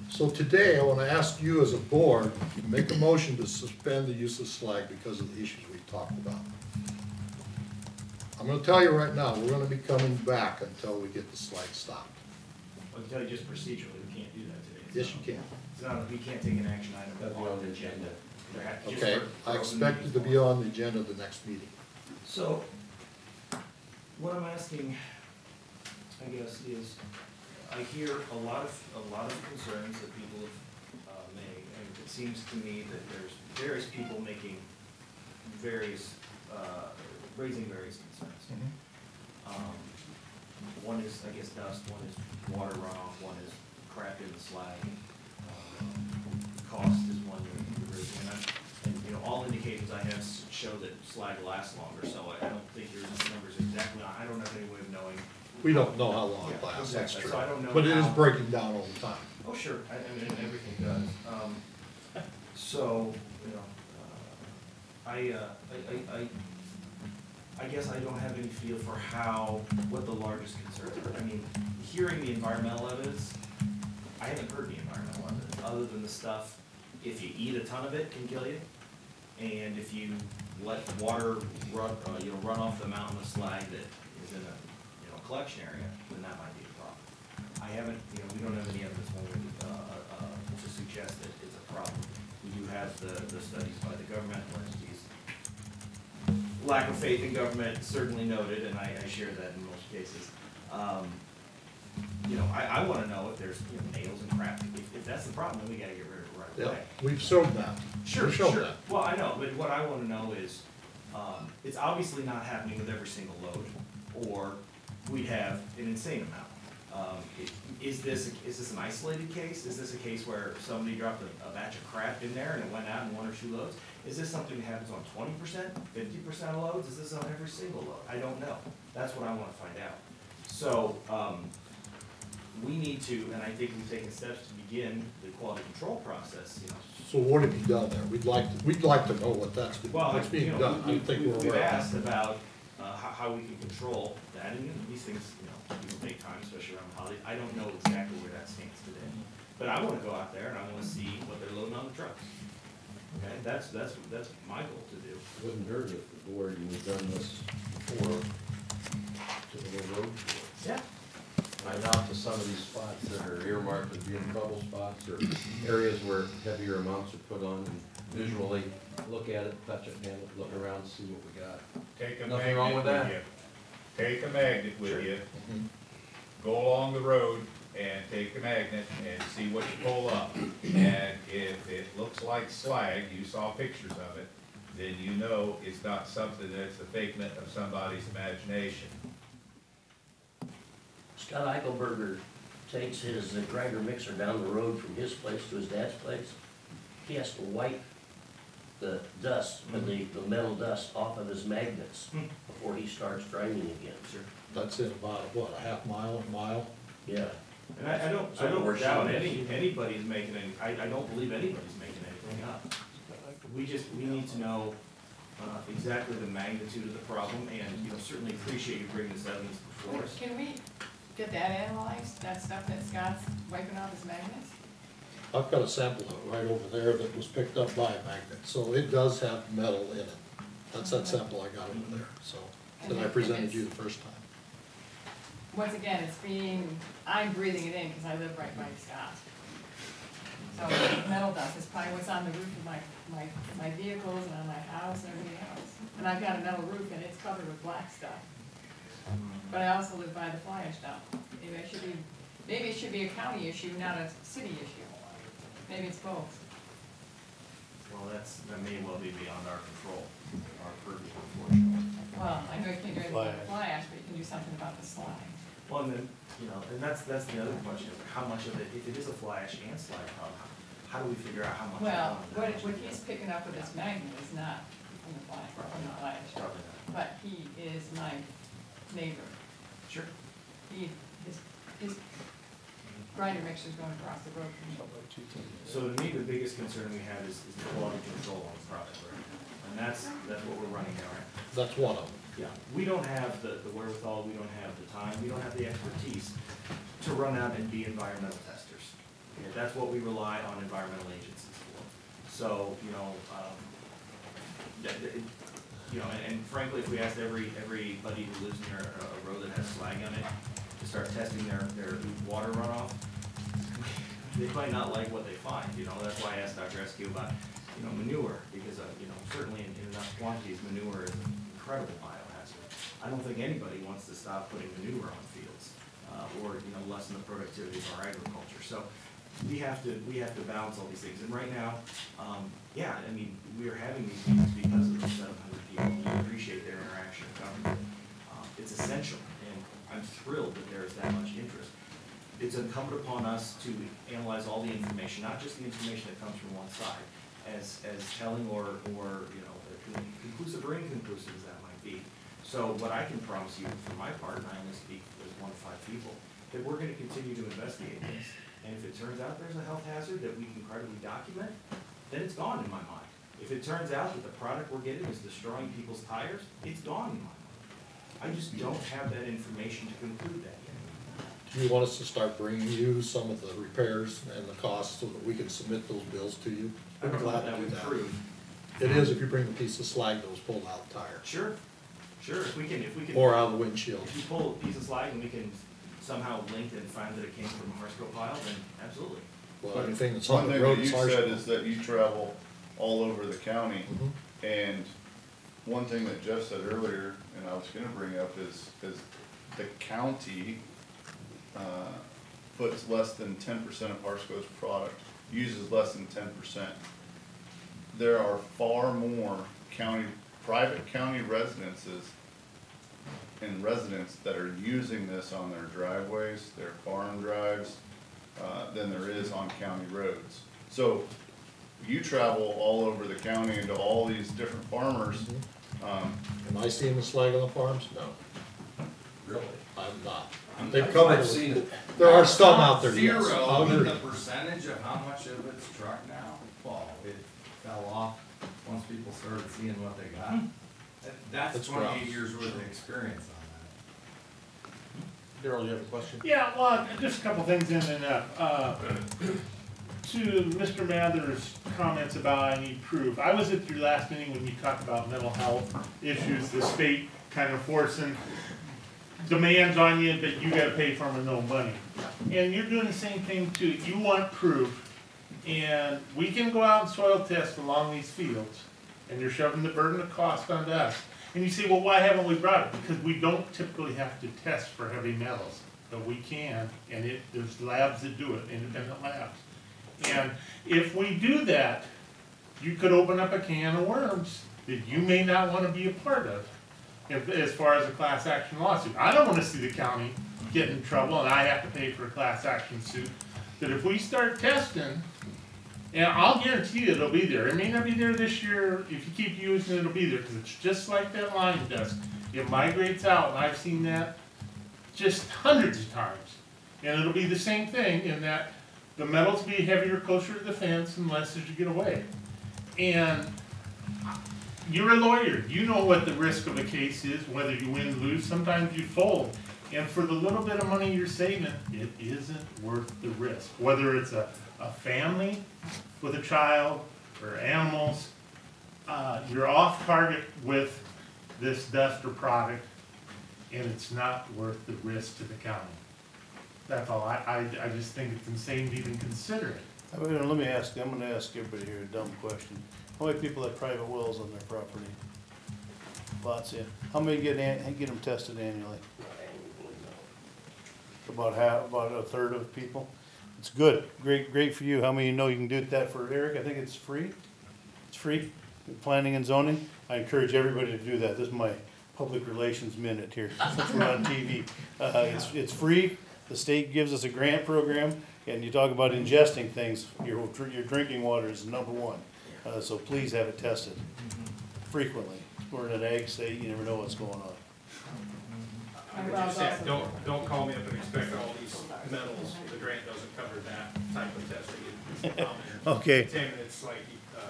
So today, I want to ask you as a board, to make a motion to suspend the use of slag because of the issues we talked about. I'm going to tell you right now, we're going to be coming back until we get the slag stopped. I can tell you just procedurally, we can't do that today. It's Yes, not- you can. It's not, we can't take an action item That's on on the the agenda. There have to just Okay, for I open expect it meetings to be law. on the agenda of the next meeting. So, what I'm asking, I guess, is, I hear a lot of concerns that people have, made, and it seems to me that there's various people making various, raising various concerns. One is, I guess, dust, one is water runoff, one is crap in the slag. Cost is one you're raising, and, you know, all indications I have show that slag lasts longer, so I don't think your numbers exactly, I don't have any way of knowing. We don't know how long it Yeah, lasts, that's exactly. true. So I don't know But it is how- breaking down all the time. Oh, sure, I mean, everything does. So, you know, I guess I don't have any feel for what the largest concerns are. I mean, hearing the environmental evidence, I haven't heard the environmental evidence, other than the stuff, if you eat a ton of it, can kill you. And if you let water run off the mountain of slag that is in a, collection area, then that might be a problem. I haven't, we don't have any evidence to suggest that it's a problem. We do have the studies by the governmental entities. Lack of faith in government certainly noted, and I share that in most cases. I wanna know if there's, nails and crap. If that's the problem, then we gotta get rid of it right Yeah, away. we've shown that. Sure, We've shown sure. that. Well, I know, but what I wanna know is, it's obviously not happening with every single load, or we'd have an insane amount. Is this an isolated case? Is this a case where somebody dropped a batch of crap in there and it went out in 1 or 2 loads? Is this something that happens on 20%, 50% of loads? Is this on every single load? I don't know. That's what I wanna find out. So, we need to, and I think we've taken steps to begin the quality control process, So what have you done there? We'd like to know what that's Well, being done. I think we're we've aware of asked that. about, how we can control that, and these things, people take time, especially around the holidays. I don't know exactly where that stands today. But I wanna go out there and I wanna see what they're loading on the trucks. Okay, that's my goal to do. Wouldn't hurt if the board, you've done this before, to the road. Yeah. Find out to some of these spots that are earmarked as being trouble spots, or areas where heavier amounts are put on, and visually look at it, touch it, handle it, look around, see what we got. Take a Nothing wrong magnet with that. with you. Take a magnet with Sure. you. Go along the road and take a magnet and see what you pull up. And if it looks like slag, you saw pictures of it, then you know it's not something that's a figment of somebody's imagination. Scott Eichelberger takes his grinder mixer down the road from his place to his dad's place. He has to wipe the dust, the metal dust off of his magnets before he starts grinding again. Sure. That's in about, what, a half mile, a mile? Yeah. And I don't doubt anybody's making any, I don't believe anybody's making anything up. We need to know, exactly the magnitude of the problem, and, certainly appreciate you bringing this evidence before us. Can we get that analyzed, that stuff that Scott's wiping off his magnets? I've got a sample right over there that was picked up by a magnet, so it does have metal in it. That's that sample I got over there, so, that I presented you the first time. Once again, I'm breathing it in because I live right by Scott. So metal dust is probably what's on the roof of my vehicles and on my house and everything else. And I've got a metal roof and it's covered with black stuff. But I also live by the fly ash dump. Maybe it should be a county issue, not a city issue. Maybe it's both. Well, that may well be beyond our control, our purview, unfortunately. Well, I know you can't do anything Fly about ash. fly ash, but you can do something about the slime. Well, and then, you know, and that's the other question, is how much of it, if it is a fly ash and slag problem, how do we figure out how much? Well, what he's picking up with his magnet is not from the fly ash, Probably not. but he is my neighbor. Sure. His grinder mixer's going across the road from me. So to me, the biggest concern we have is the quality control on the product, right? And that's what we're running now, right? That's one of them. Yeah, we don't have the wherewithal, we don't have the time, we don't have the expertise to run out and be environmental testers. Okay, that's what we rely on environmental agencies for. So, you know, and frankly, if we asked everybody who lives near a road that has slag on it to start testing their water runoff, they might not like what they find, you know. That's why I asked Dr. Eskew about, you know, manure, because, you know, certainly in enough quantities, manure is an incredible biohazard. I don't think anybody wants to stop putting manure on fields, or, you know, lessen the productivity of our agriculture. So we have to balance all these things. And right now, yeah, I mean, we are having these meetings because of the 700 people. We appreciate their interaction with government. It's essential, and I'm thrilled that there is that much interest. It's incumbent upon us to analyze all the information, not just the information that comes from one side, as telling or you know, conclusive or inconclusive as that might be. So what I can promise you for my part, and I only speak as 1 of 5 people, that we're going to continue to investigate this. And if it turns out there's a health hazard that we can credibly document, then it's gone in my mind. If it turns out that the product we're getting is destroying people's tires, it's gone in my mind. I just don't have that information to conclude that yet. Do you want us to start bringing you some of the repairs and the costs so that we can submit those bills to you? I We're don't know glad if that to do would that. prove. It is if you bring a piece of slag that was pulled out of the tire. Sure, sure, if we can. Or out of the windshield. If you pull a piece of slag and we can somehow link and find that it came from a Harsco pile, then absolutely. Well, anything that's One on the thing road that you is harsh. said is that you travel all over the county, Mhm. and one thing that Jeff said earlier, and I was gonna bring up, is the county, puts less than 10% of Harsco's product, uses less than 10%. There are far more private county residences and residents that are using this on their driveways, their farm drives, than there is on county roads. So you travel all over the county and to all these different farmers. Am I seeing the slag on the farms? No, Really? I'm not. They've covered I've seen it. it. There are some out there, yes. Zero, I'll but agree. the percentage of how much of it's trucked now, well, it fell off once people started seeing what they got. That's That's 28 gross. years worth of experience on Daryl, you have a question? Yeah, well, just a couple things in and to Mr. Mather's comments about I need proof. I was at your last meeting when you talked about mental health issues, the state kind of forcing demands on you, but you gotta pay for them with no money. And you're doing the same thing too. You want proof, and we can go out and soil test along these fields, and you're shoving the burden of cost onto us. And you say, well, why haven't we brought it? Because we don't typically have to test for heavy metals, but we can, and there's labs that do it, independent labs. And if we do that, you could open up a can of worms that you may not want to be a part of, as far as a class action lawsuit. I don't want to see the county get in trouble and I have to pay for a class action suit. But if we start testing, and I'll guarantee you it'll be there. It may not be there this year. If you keep using it, it'll be there, because it's just like that lime dust. It migrates out, and I've seen that just hundreds of times. And it'll be the same thing in that the metals be heavier closer to the fence and less as you get away. And you're a lawyer. You know what the risk of a case is, whether you win, lose. Sometimes you fold. And for the little bit of money you're saving, it isn't worth the risk. Whether it's a family with a child or animals, you're off target with this dust or product, and it's not worth the risk to the county. That's all. I just think it's insane to even consider it. I'm gonna ask everybody here a dumb question. How many people have private wells on their property? Lots, yeah. How many get them tested annually? About a third of people. It's good, great for you. How many know you can do that for Eric? I think it's free. It's free. Planning and zoning. I encourage everybody to do that. This is public relations minute here, since we're on TV. It's free, the state gives us a grant program, and you talk about ingesting things, your drinking water is number one. So please have it tested frequently. We're in an ag state, you never know what's going on. I would just say, don't call me up and expect all these metals, the grant doesn't cover that type of testing. Okay. Tim, it's like,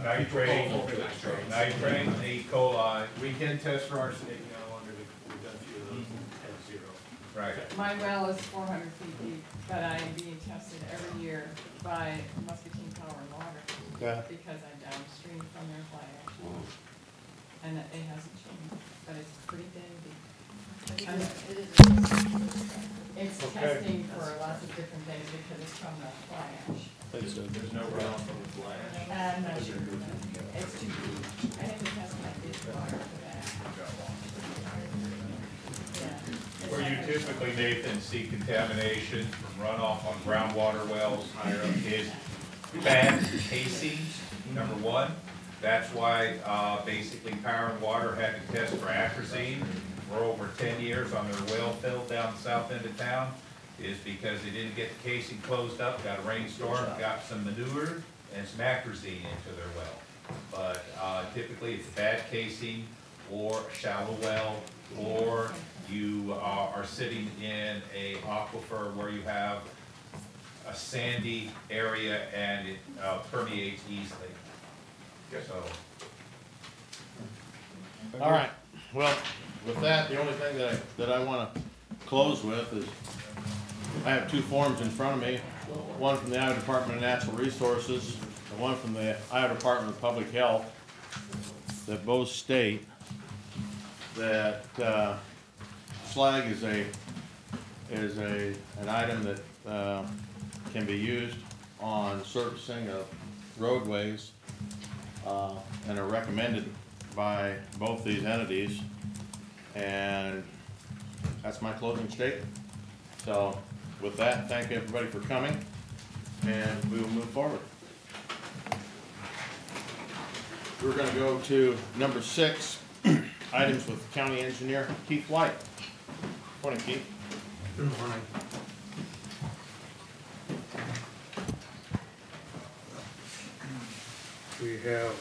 nitrate, E. coli. We can test for arsenic now we've done a few of those at 0. Right. My well is 400 feet deep, but I am being tested every year by Muscatine Power and Water. Yeah. Because I'm downstream from their fly ash. And it hasn't changed, but it's pretty dandy. It's testing for lots of different things because it's from the fly ash. There's no runoff from the fly ash. I'm not sure, it's too deep. I have to test my water for that. Yeah. Where you typically, Nathan, see contamination from runoff on groundwater wells is bad casing, number one. That's why basically Power and Water had to test for atrazine for over 10 years on their well field down the south end of town, is because they didn't get the casing closed up, got a rainstorm, got some manure and some atrazine into their well. But typically it's bad casing or a shallow well, or you are sitting in a aquifer where you have a sandy area and it permeates easily. So. All right, well, with that, the only thing that I want to close with is, I have two forms in front of me, one from the Iowa Department of Natural Resources, and one from the Iowa Department of Public Health, that both state that slag is an item that can be used on surfacing of roadways, and are recommended by both these entities, and that's my closing statement. So with that, thank everybody for coming, and we will move forward. We're going to go to number 6, items with County Engineer Keith White. Morning, Keith. Good morning. We have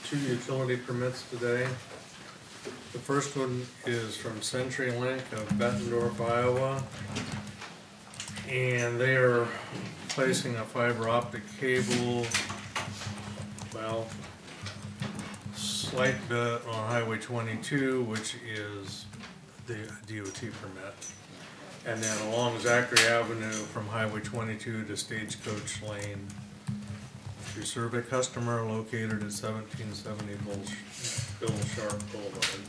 2 utility permits today. The first one is from CenturyLink of Bettendorf, Iowa. And they are placing a fiber optic cable, well, slight bit on Highway 22, which is the DOT permit. And then along Zachary Avenue from Highway 22 to Stagecoach Lane. To serve a customer located at 1770 Bill Sharp Boulevard.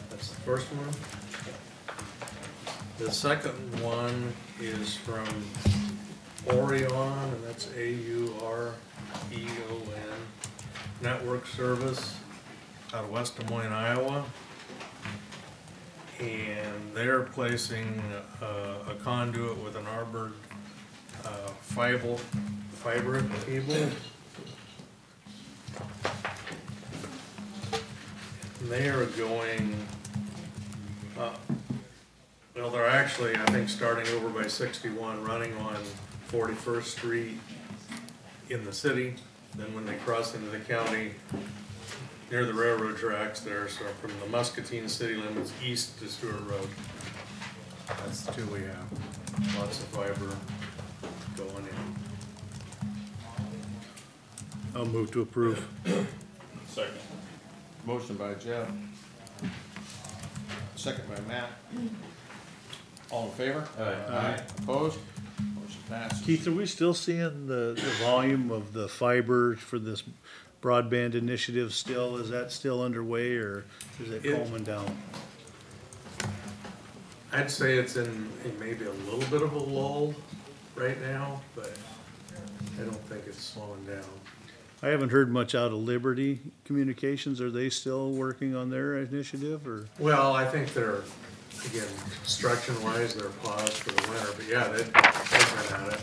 That's the first one. The second one is from Aureon, and that's AUREON, Network Service out of West Des Moines, Iowa. And they're placing a conduit with an arbored fiber cable. And they are going well, they're actually, I think, starting over by 61, running on 41st Street in the city. Then when they cross into the county, near the railroad tracks there, so from the Muscatine city limits east to Stewart Road. That's the 2 we have. Lots of fiber going in. I'll move to approve. Second. Motion by Jeff, second by Matt. All in favor? Aye. Opposed? Motion passes. Keith, are we still seeing the volume of the fiber for this broadband initiative still? Is that still underway, or is it calming down? I'd say it's in maybe a little bit of a lull right now, but I don't think it's slowing down. I haven't heard much out of Liberty Communications. Are they still working on their initiative, or? Well, I think they're, again, construction-wise, they're paused for the winter, but yeah, they've been at it.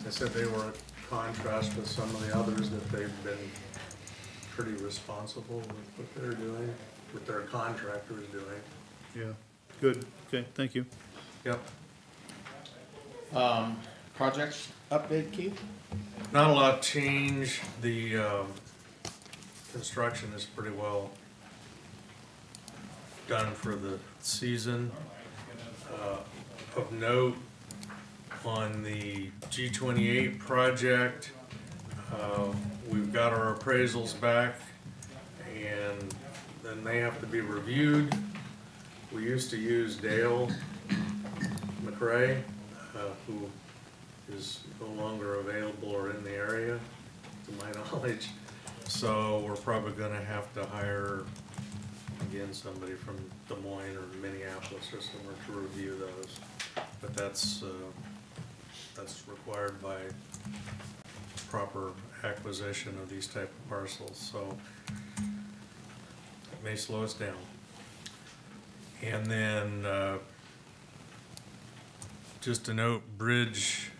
I said they were a contrast with some of the others that they've been pretty responsible with what they're doing, what their contractor is doing. Yeah, good, okay, thank you. Yep. Projects update, Keith? Not a lot of change. The construction is pretty well done for the season. Of note, on the G28 project, we've got our appraisals back and then they have to be reviewed. We used to use Dale McRae, who is no longer available or in the area, to my knowledge. So we're probably gonna have to hire, again, somebody from Des Moines or Minneapolis or somewhere to review those. But that's required by proper acquisition of these type of parcels, so it may slow us down. And then, just to note, Bridge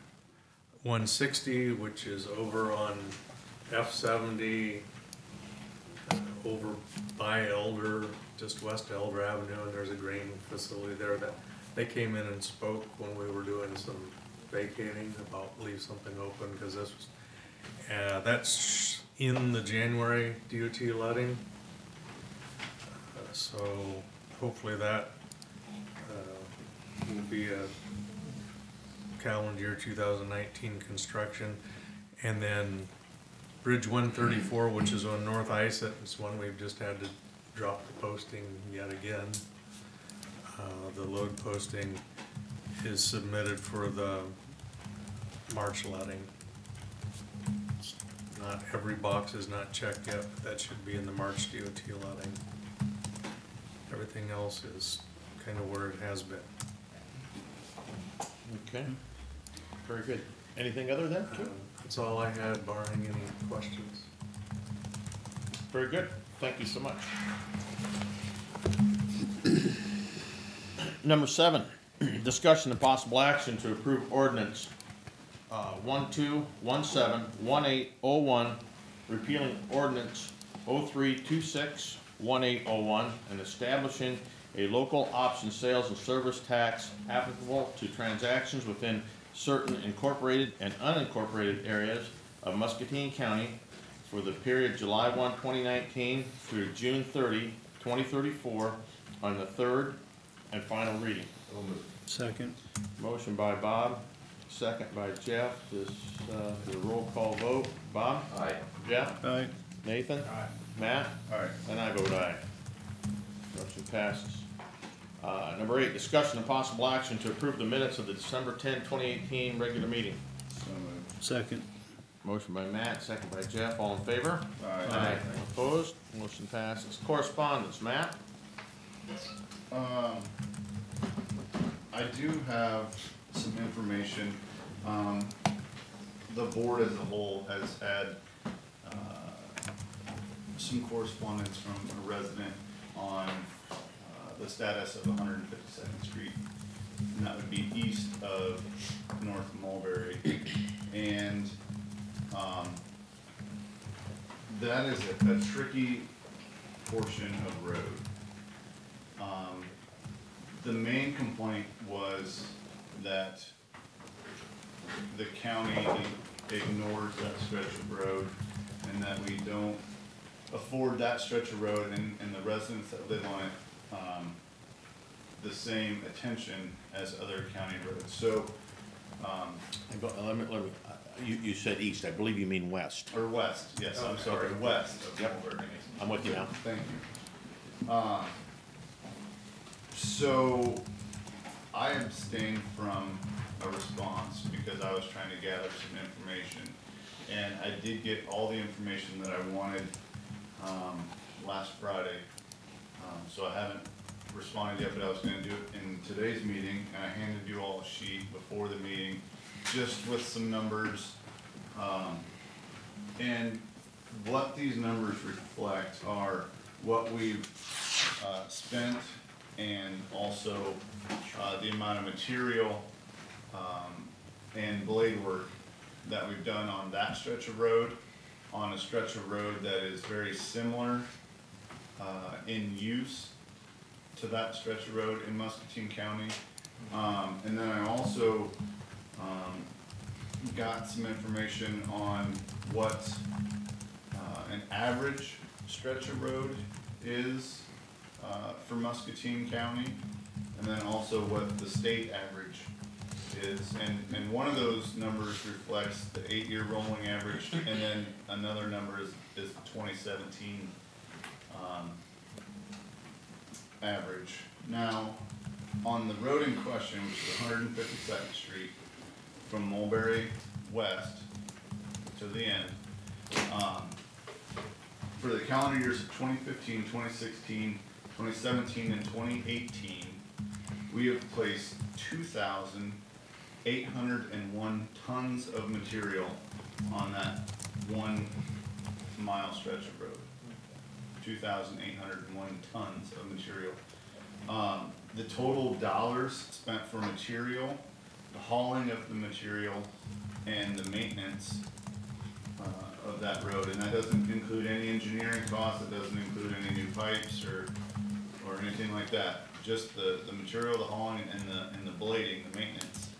160, which is over on F70, over by Elder, just west of Elder Avenue, and there's a grain facility there that they came in and spoke when we were doing some vacating about leave something open, because this was, that's in the January DOT letting. So hopefully that will be a calendar year 2019 construction. And then Bridge 134, which is on North Isett, is one we've just had to drop the posting yet again. The load posting is submitted for the March letting. Not every box is not checked yet, but that should be in the March DOT letting. Everything else is kind of where it has been. Okay, very good. Anything other than? That's all I had, barring any questions. Very good, thank you so much. Number 7, discussion and possible action to approve ordinance 12171801, repealing ordinance 03261801 and establishing a local option sales and service tax applicable to transactions within certain incorporated and unincorporated areas of Muscatine County for the period July 1, 2019 through June 30, 2034 on the third and final reading. Second. Motion by Bob, second by Jeff. This is a roll call vote. Bob? Aye. Jeff? Aye. Nathan? Aye. Matt? Aye. And I vote aye. Motion passes. Number 8, discussion and possible action to approve the minutes of the December 10, 2018 regular meeting. So moved. Second. Motion by Matt, second by Jeff. All in favor? Aye. Opposed? Motion passes. Correspondence, Matt? I do have some information. The board as a whole has had some correspondence from a resident on the status of 152nd Street, and that would be east of North Mulberry. And that is a tricky portion of road. The main complaint was that the county ignores that stretch of road and that we don't afford that stretch of road and the residents that live on it the same attention as other county roads. So, You said east, I believe you mean west. or west, yes, I'm sorry, west of Yep. Mulberry. I'm with you now. Thank you. So I abstained from a response because I was trying to gather some information. And I did get all the information that I wanted last Friday. So I haven't responded yet, but I was gonna do it in today's meeting. And I handed you all a sheet before the meeting, just with some numbers. And what these numbers reflect are what we've spent and also the amount of material and blade work that we've done on that stretch of road. on a stretch of road that is very similar in use to that stretch of road in Muscatine County. And then I also got some information on what an average stretch of road is for Muscatine County, and then also what the state average is. And one of those numbers reflects the 8-year rolling average, and then another number is the 2017 average. Now, on the road in question, which is 152nd Street, from Mulberry West to the end, for the calendar years of 2015, 2016, 2017, and 2018, we have placed 2,801 tons of material on that 1 mile stretch of road. 2,801 tons of material. The total dollars spent for material, the hauling of the material, and the maintenance of that road, and that doesn't include any engineering costs, it doesn't include any new pipes or anything like that. Just the material, the hauling, and the blading, the maintenance.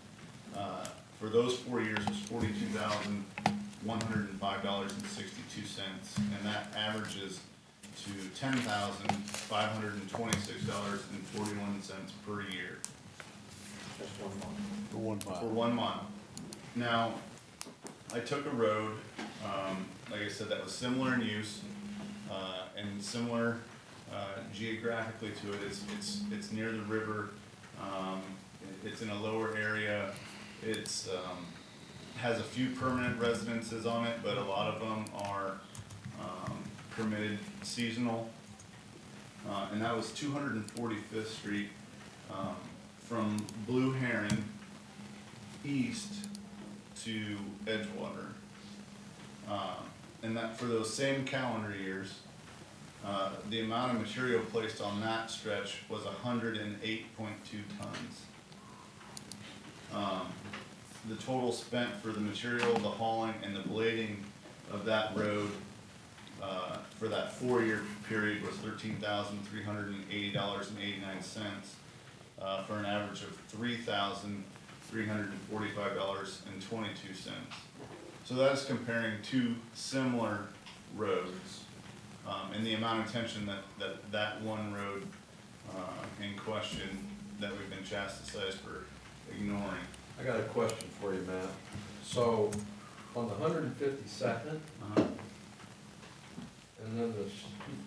For those 4 years was $42,105.62, and that averages to $10,526.41 per year. Just 1 month. For 1 mile. For 1 mile. Now, I took a road, like I said, that was similar in use, and similar geographically to it. It's near the river. It's in a lower area. It's has a few permanent residences on it, but a lot of them are permitted seasonal. And that was 245th Street from Blue Heron east to Edgewater. And that for those same calendar years, the amount of material placed on that stretch was 108.2 tons. The total spent for the material, the hauling, and the blading of that road for that 4-year period was $13,380.89 for an average of $3,345.22. So that is comparing two similar roads, and the amount of attention that one road in question that we've been chastised for ignoring. I got a question for you, Matt. So, on the 152nd, and then the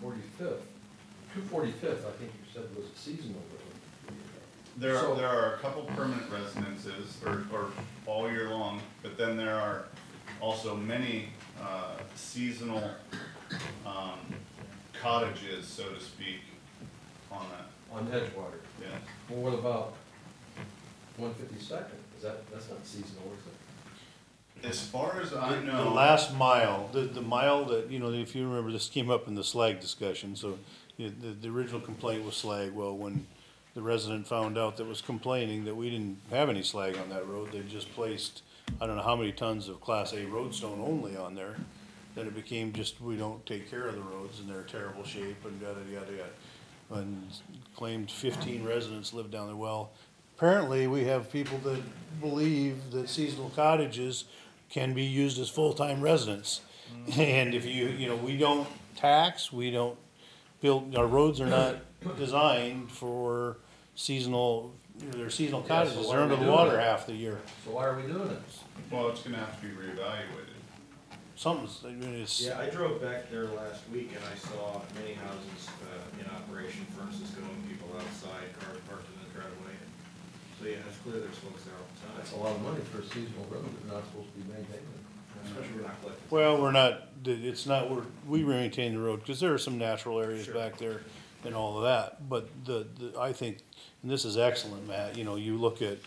245th, 245th, I think you said was a seasonal road. There are a couple permanent residences, or all year long, but then there are also many seasonal cottages, so to speak, on that. On Edgewater? Yeah. Well, what about 152nd? That's not seasonal, is it? As far as I know. The last mile, the mile that, if you remember, this came up in the slag discussion, so the original complaint was slag. Well, when the resident found out that was complaining that we didn't have any slag on that road, they just placed, I don't know how many tons of Class A roadstone only on there. Then it became just, we don't take care of the roads and they're in terrible shape and yada, yada, yada. And claimed 15 residents lived down there. Well, apparently we have people that believe that seasonal cottages can be used as full-time residents. And if we don't tax, we don't build, our roads are not designed for seasonal, they're seasonal cottages, so they're under the water half the year. So why are we doing it? Well, it's gonna have to be reevaluated. Yeah, I drove back there last week and I saw many houses in operation, furnaces going, people outside, cars parked in the driveway. So yeah, it's clear there's folks there all the time. That's a lot of money for a seasonal road that's not supposed to be maintained. Especially we're not collecting. Well, we're not, it's not, we maintain the road, cause there are some natural areas back there and all of that, but I think, and this is excellent, Matt, you look at,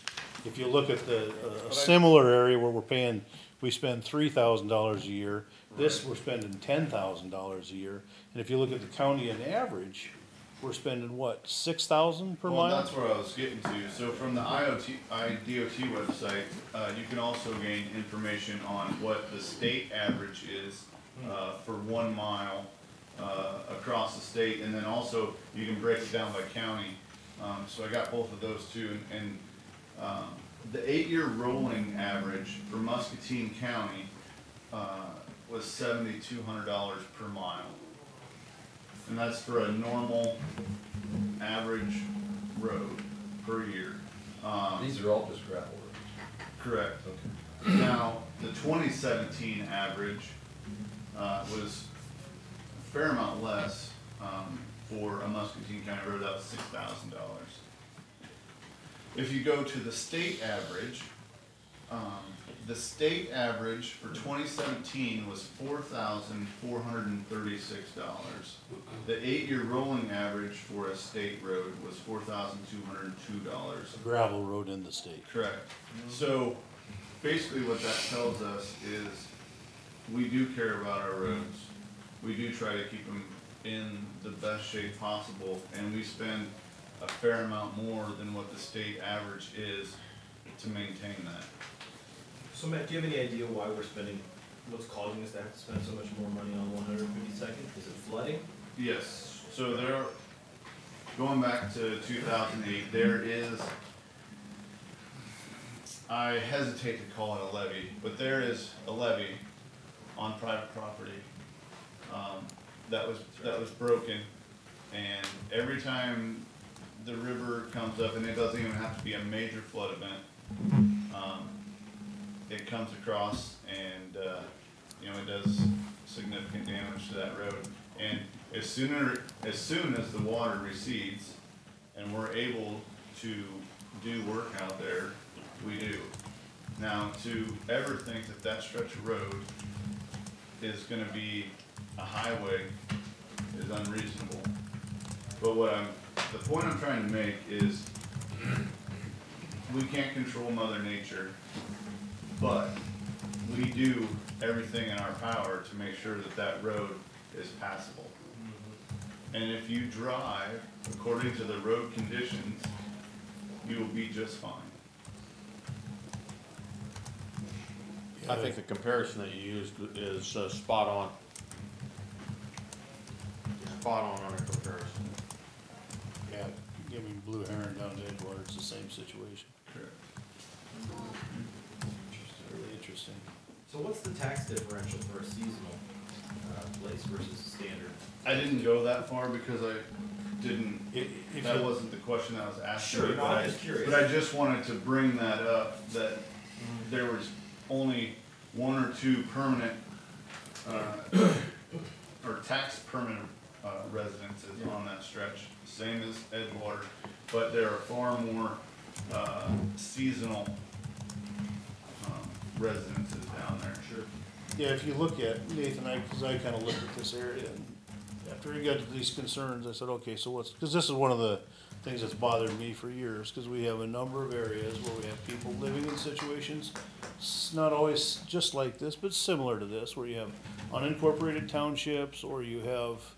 if you look at a similar area where we spend $3,000 a year, this we're spending $10,000 a year, and if you look at the county on average, we're spending what, $6,000 per mile? Well, that's where I was getting to. So from the IDOT website, you can also gain information on what the state average is for 1 mile, across the state, and then also you can break it down by county. So I got both of those too, and the 8-year rolling average for Muscatine County, was $7,200 per mile. And that's for a normal average road per year. These are all just gravel roads. Correct. Okay. Now, the 2017 average was a fair amount less for a Muscatine County road. That was $6,000. If you go to the state average for 2017 was $4,436. The 8-year rolling average for a state road was $4,202. Gravel road in the state. Correct. So basically what that tells us is we do care about our roads. We do try to keep them in the best shape possible, and we spend a fair amount more than what the state average is to maintain that. So Matt, do you have any idea why we're spending, what's causing us to have to spend so much more money on 152nd? Is it flooding? Yes, so there, going back to 2008, there is, I hesitate to call it a levee, but there is a levee on private property that was broken, and every time the river comes up, and it doesn't even have to be a major flood event, it comes across and you know, it does significant damage to that road. And as soon as the water recedes and we're able to do work out there, we do. Now, to ever think that that stretch of road is going to be a highway is unreasonable. But the point I'm trying to make is we can't control Mother Nature, but we do everything in our power to make sure that that road is passable. And if you drive according to the road conditions, you will be just fine. I think the comparison that you used is spot on. Spot on a comparison. Yeah, giving Blue Heron down to Edgewater, it's the same situation. Correct. Really interesting. So what's the tax differential for a seasonal place versus standard? I didn't go that far because I didn't, If that you- wasn't the question that was asked. Sure, me, no, but I'm just curious. But I just wanted to bring that up, that there was only 1 or 2 permanent, or tax permanent residences on that stretch, same as Edgewater, but there are far more seasonal residences down there. Sure. Yeah, if you look at, Nathan, because I kind of looked at this area, and after we got to these concerns, I said, okay, so what's, because this is one of the things that's bothered me for years, because we have a number of areas where we have people living in situations, it's not always just like this, but similar to this, where you have unincorporated townships, or you have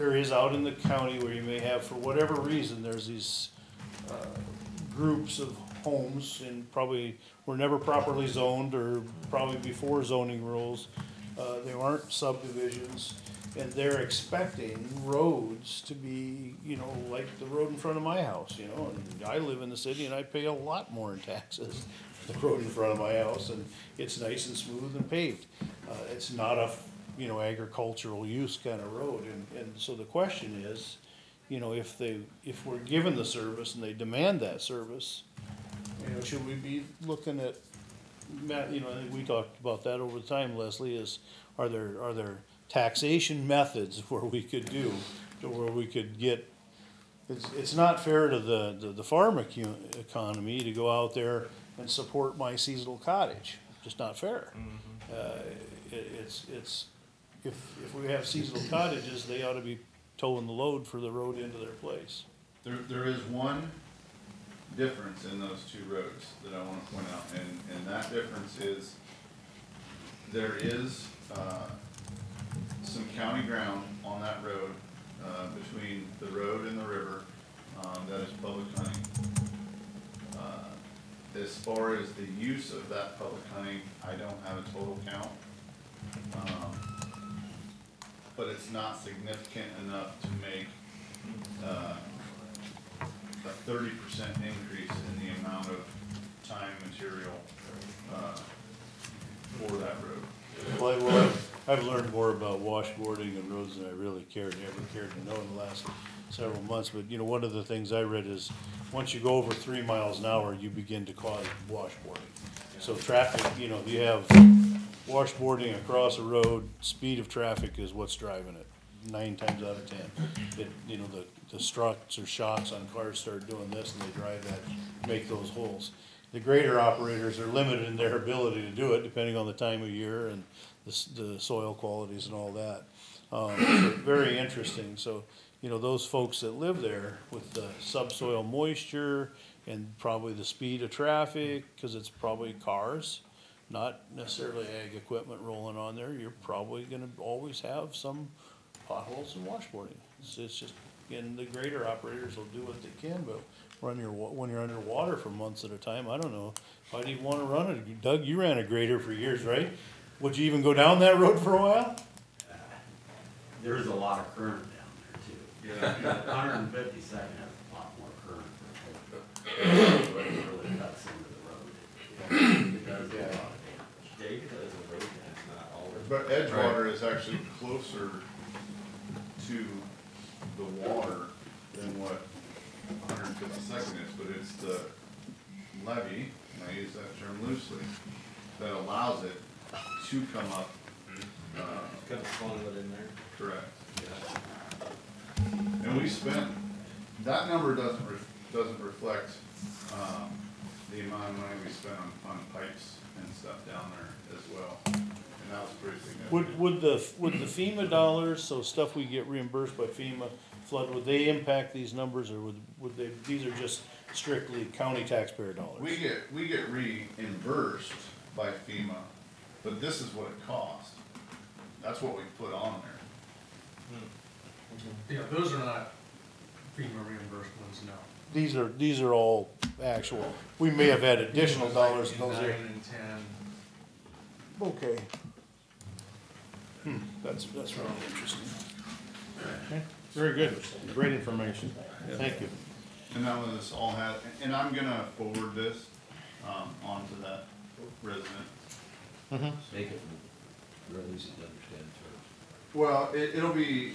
areas out in the county where you may have, for whatever reason, there's these groups of homes, and probably were never properly zoned, or probably before zoning rules. They aren't subdivisions, and they're expecting roads to be, you know, like the road in front of my house, you know, and I live in the city and I pay a lot more in taxes for the road in front of my house, and it's nice and smooth and paved. It's not a, you know, agricultural use kind of road, and so the question is, you know, if we're given the service and they demand that service, you know, should we be looking at, Matt, you know, I think we talked about that over time, Leslie, is, are there taxation methods where we could do, to where we could get, it's not fair to the farm economy to go out there and support my seasonal cottage, just not fair. It's, if we have seasonal cottages, they ought to be towing the load for the road into their place. There is one difference in those 2 roads that I want to point out, and that difference is there is some county ground on that road between the road and the river that is public hunting. As far as the use of that public hunting, I don't have a total count, But it's not significant enough to make, a 30% increase in the amount of time, material, for that road. Well, I've learned more about washboarding and roads than I really ever cared to know in the last several months. But, you know, one of the things I read is, once you go over 3 miles an hour, you begin to cause washboarding. So traffic, you know, you have washboarding across a road, speed of traffic is what's driving it, 9 times out of 10. It, you know, the struts or shocks on cars start doing this and they drive that, make those holes. The grader operators are limited in their ability to do it, depending on the time of year and the soil qualities and all that. So very interesting. So, you know, those folks that live there with the subsoil moisture and probably the speed of traffic, because it's probably cars, not necessarily ag equipment rolling on there, you're probably gonna always have some potholes and washboarding. It's just, and the grader operators will do what they can, but when you're underwater for months at a time, I don't know if I'd even wanna run it. Doug, you ran a grader for years, right? Would you even go down that road for a while? There's a lot of current down there too. Yeah. 152nd has a lot more current. It really cuts into the road. It does a lot of damage. Yeah, you can tell it's a road and it's not always. But Edgewater is actually closer to the water than what 152nd is, but it's the levee, and I use that term loosely, that allows it to come up. Kind of funnel it in there. Correct. Yeah. And we spent, that number doesn't reflect, the amount of money we spent on pipes and stuff down there as well. And that was pretty significant. Would the FEMA dollars, so stuff we get reimbursed by FEMA flood, would they impact these numbers, or would they, these are just strictly county taxpayer dollars? We get reimbursed by FEMA, but this is what it costs. That's what we put on there. Yeah, those are not FEMA reimbursements, no. These are all actual, we may have had additional dollars in those 9 areas. and 10. Okay. That's really interesting. Okay, very good, great information, thank you. And that was all had, and I'm gonna forward this, onto that resident. Make it real easy to understand terms. Well, it'll be,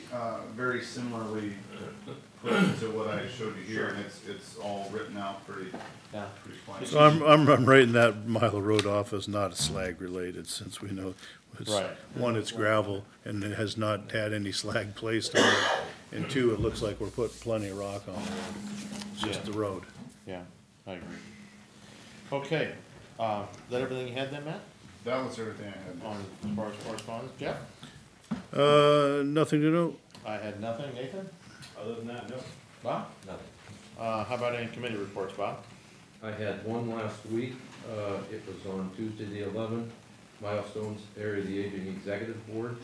very similarly put to what I showed you here, and it's all written out pretty plain. So I'm writing that mile of road off as not slag related, since we know it's, Right. one, it's gravel and it has not had any slag placed on it. And two, it looks like we're putting plenty of rock on the road. It's just the road. Yeah, I agree. Okay, is that everything you had then, Matt? That was everything I had. On, as far as correspondence, Jeff? Nothing to note. I had nothing, Nathan? Other than that, no. Bob? Nothing. How about any committee reports, Bob? I had one last week, it was on Tuesday the 11th, Milestones Area of the Aging Executive Board.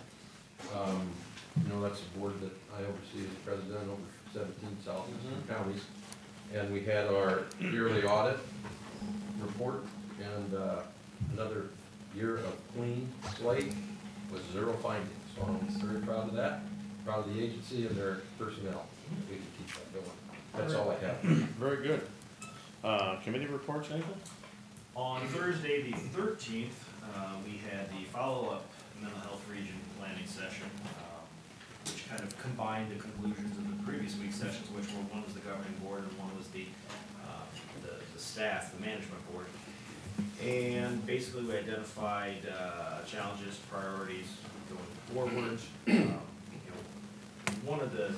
You know, that's a board that I oversee as president over 17 southeastern counties. And we had our yearly audit report and another year of clean slate with 0 findings. So I'm very proud of that, proud of the agency and their personnel. We can keep that going. That's all I have. Very good. Committee reports, Nathan? On Thursday, the 13th, we had the follow-up mental health region planning session, which kind of combined the conclusions of the previous week's sessions, which were, one was the governing board and one was the staff, the management board. And basically we identified challenges, priorities going forward. One of the,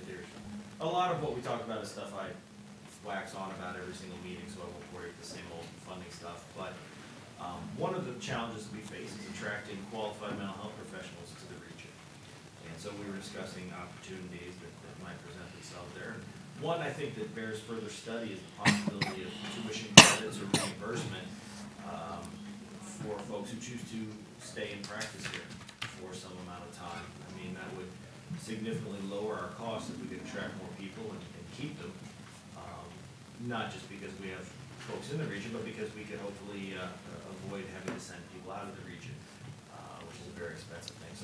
there's a lot of what we talked about is stuff I wax on about every single meeting, so I won't worry about the same old funding stuff. But one of the challenges that we face is attracting qualified mental health professionals to the region. And so we were discussing opportunities that might present themselves there. And one I think that bears further study is the possibility of tuition credits or reimbursement for folks who choose to stay in practice here for some amount of time. I mean, that would significantly lower our costs if we could attract more people and keep them. Not just because we have folks in the region, but because we could hopefully avoid having to send people out of the region,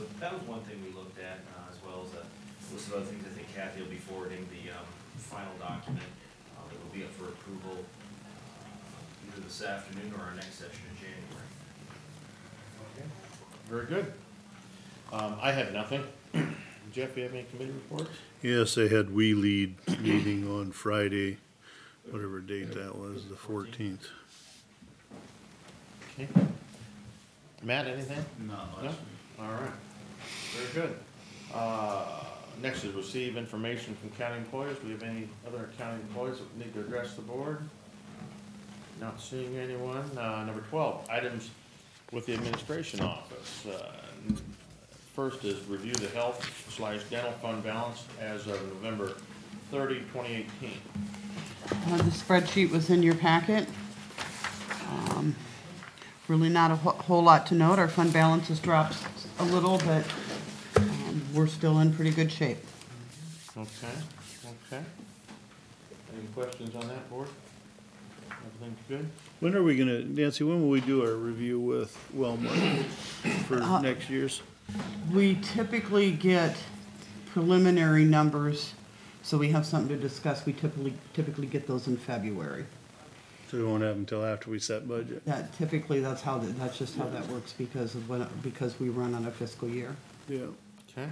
So that was one thing we looked at, as well as a list of other things. I think Kathy will be forwarding the final document that will be up for approval either this afternoon or our next session in January. Okay. Very good. I had nothing. Jeff, you have any committee reports? Yes, they had We Lead meeting on Friday, whatever date that was, the 14th. Okay. Matt, anything? Not No? much. All right. Very good. Next is receive information from county employees. Do we have any other county employees that need to address the board? Not seeing anyone. Number 12, items with the administration office. First is review the health/dental fund balance as of November 30, 2018. The spreadsheet was in your packet. Really not a whole lot to note. Our fund balance has dropped a little, but we're still in pretty good shape. Okay, okay. Any questions on that, board? Everything's good? When are we gonna, Nancy, when will we do our review with Wellmark for next year's? We typically get preliminary numbers, so we have something to discuss. We typically get those in February. So we won't have them until after we set budget? That typically, that's just how that works because we run on a fiscal year. Yeah. Okay.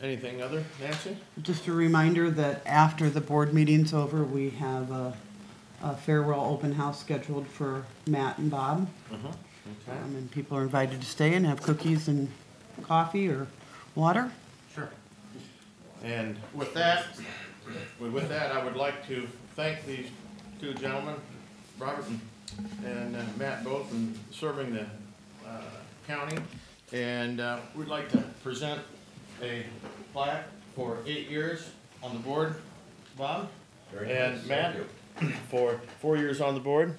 Anything other, Nancy? Just a reminder that after the board meeting's over, we have a farewell open house scheduled for Matt and Bob. Okay. And people are invited to stay and have cookies and coffee or water. Sure. And with that, I would like to thank these two gentlemen, Robert and Matt, both in serving the county. And we'd like to present a plaque for 8 years on the board, Bob. And Matt, for 4 years on the board.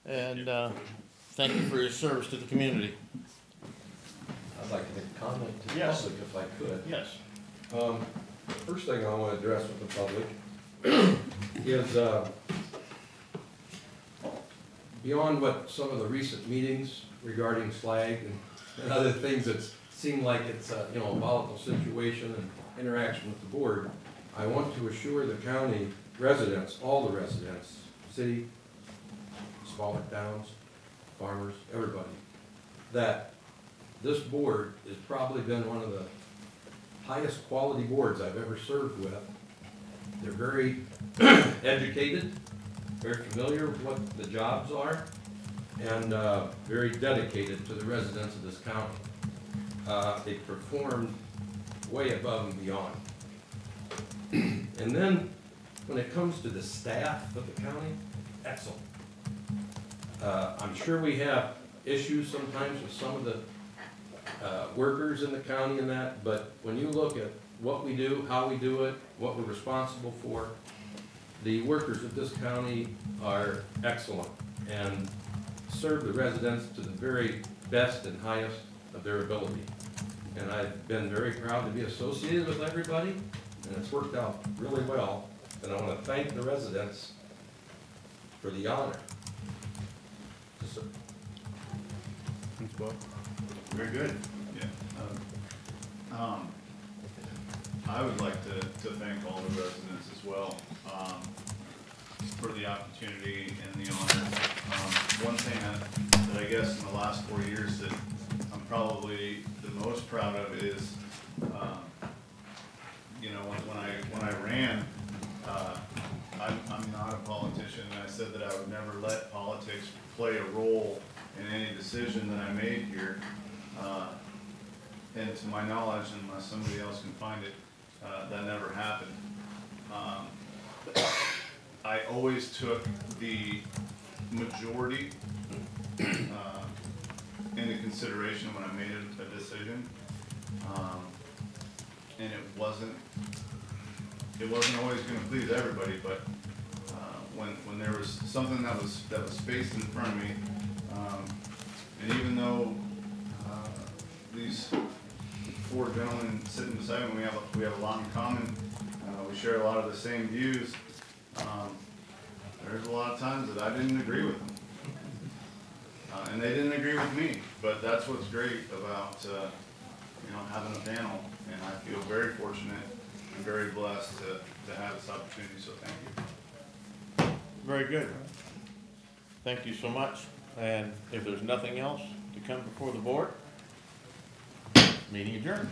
And thank you for your service to the community. I'd like to make a comment to the Yes. public if I could. Yes. The first thing I want to address with the public is beyond what some of the recent meetings regarding slag and other things that seem like it's a volatile situation and interaction with the board, I want to assure the county residents, all the residents, city, smaller towns, farmers, everybody, that this board has probably been one of the highest quality boards I've ever served with. They're very educated, very familiar with what the jobs are, and very dedicated to the residents of this county. They performed way above and beyond. And then, when it comes to the staff of the county, excellent. I'm sure we have issues sometimes with some of the workers in the county and that, but when you look at what we do, how we do it, what we're responsible for, the workers of this county are excellent and serve the residents to the very best and highest of their ability. And I've been very proud to be associated with everybody, and it's worked out really well. And I want to thank the residents for the honor. Thanks, Bob. Very good. Yeah. I would like to thank all the residents as well for the opportunity and the honor. One thing that I guess in the last 4 years that I'm probably the most proud of is, when I ran, I'm not a politician, and I said that I would never let politics play a role in any decision that I made here. And to my knowledge, unless somebody else can find it, that never happened. I always took the majority into consideration when I made a decision, and it wasn't always going to please everybody. But when there was something that was faced in front of me, and even though these four gentlemen sitting beside me, we have a lot in common. We share a lot of the same views. There's a lot of times that I didn't agree with them, and and they didn't agree with me, but that's what's great about, having a panel, and I feel very fortunate and very blessed to have this opportunity, so thank you. Very good. Thank you so much. And if there's nothing else to come before the board, meeting adjourned.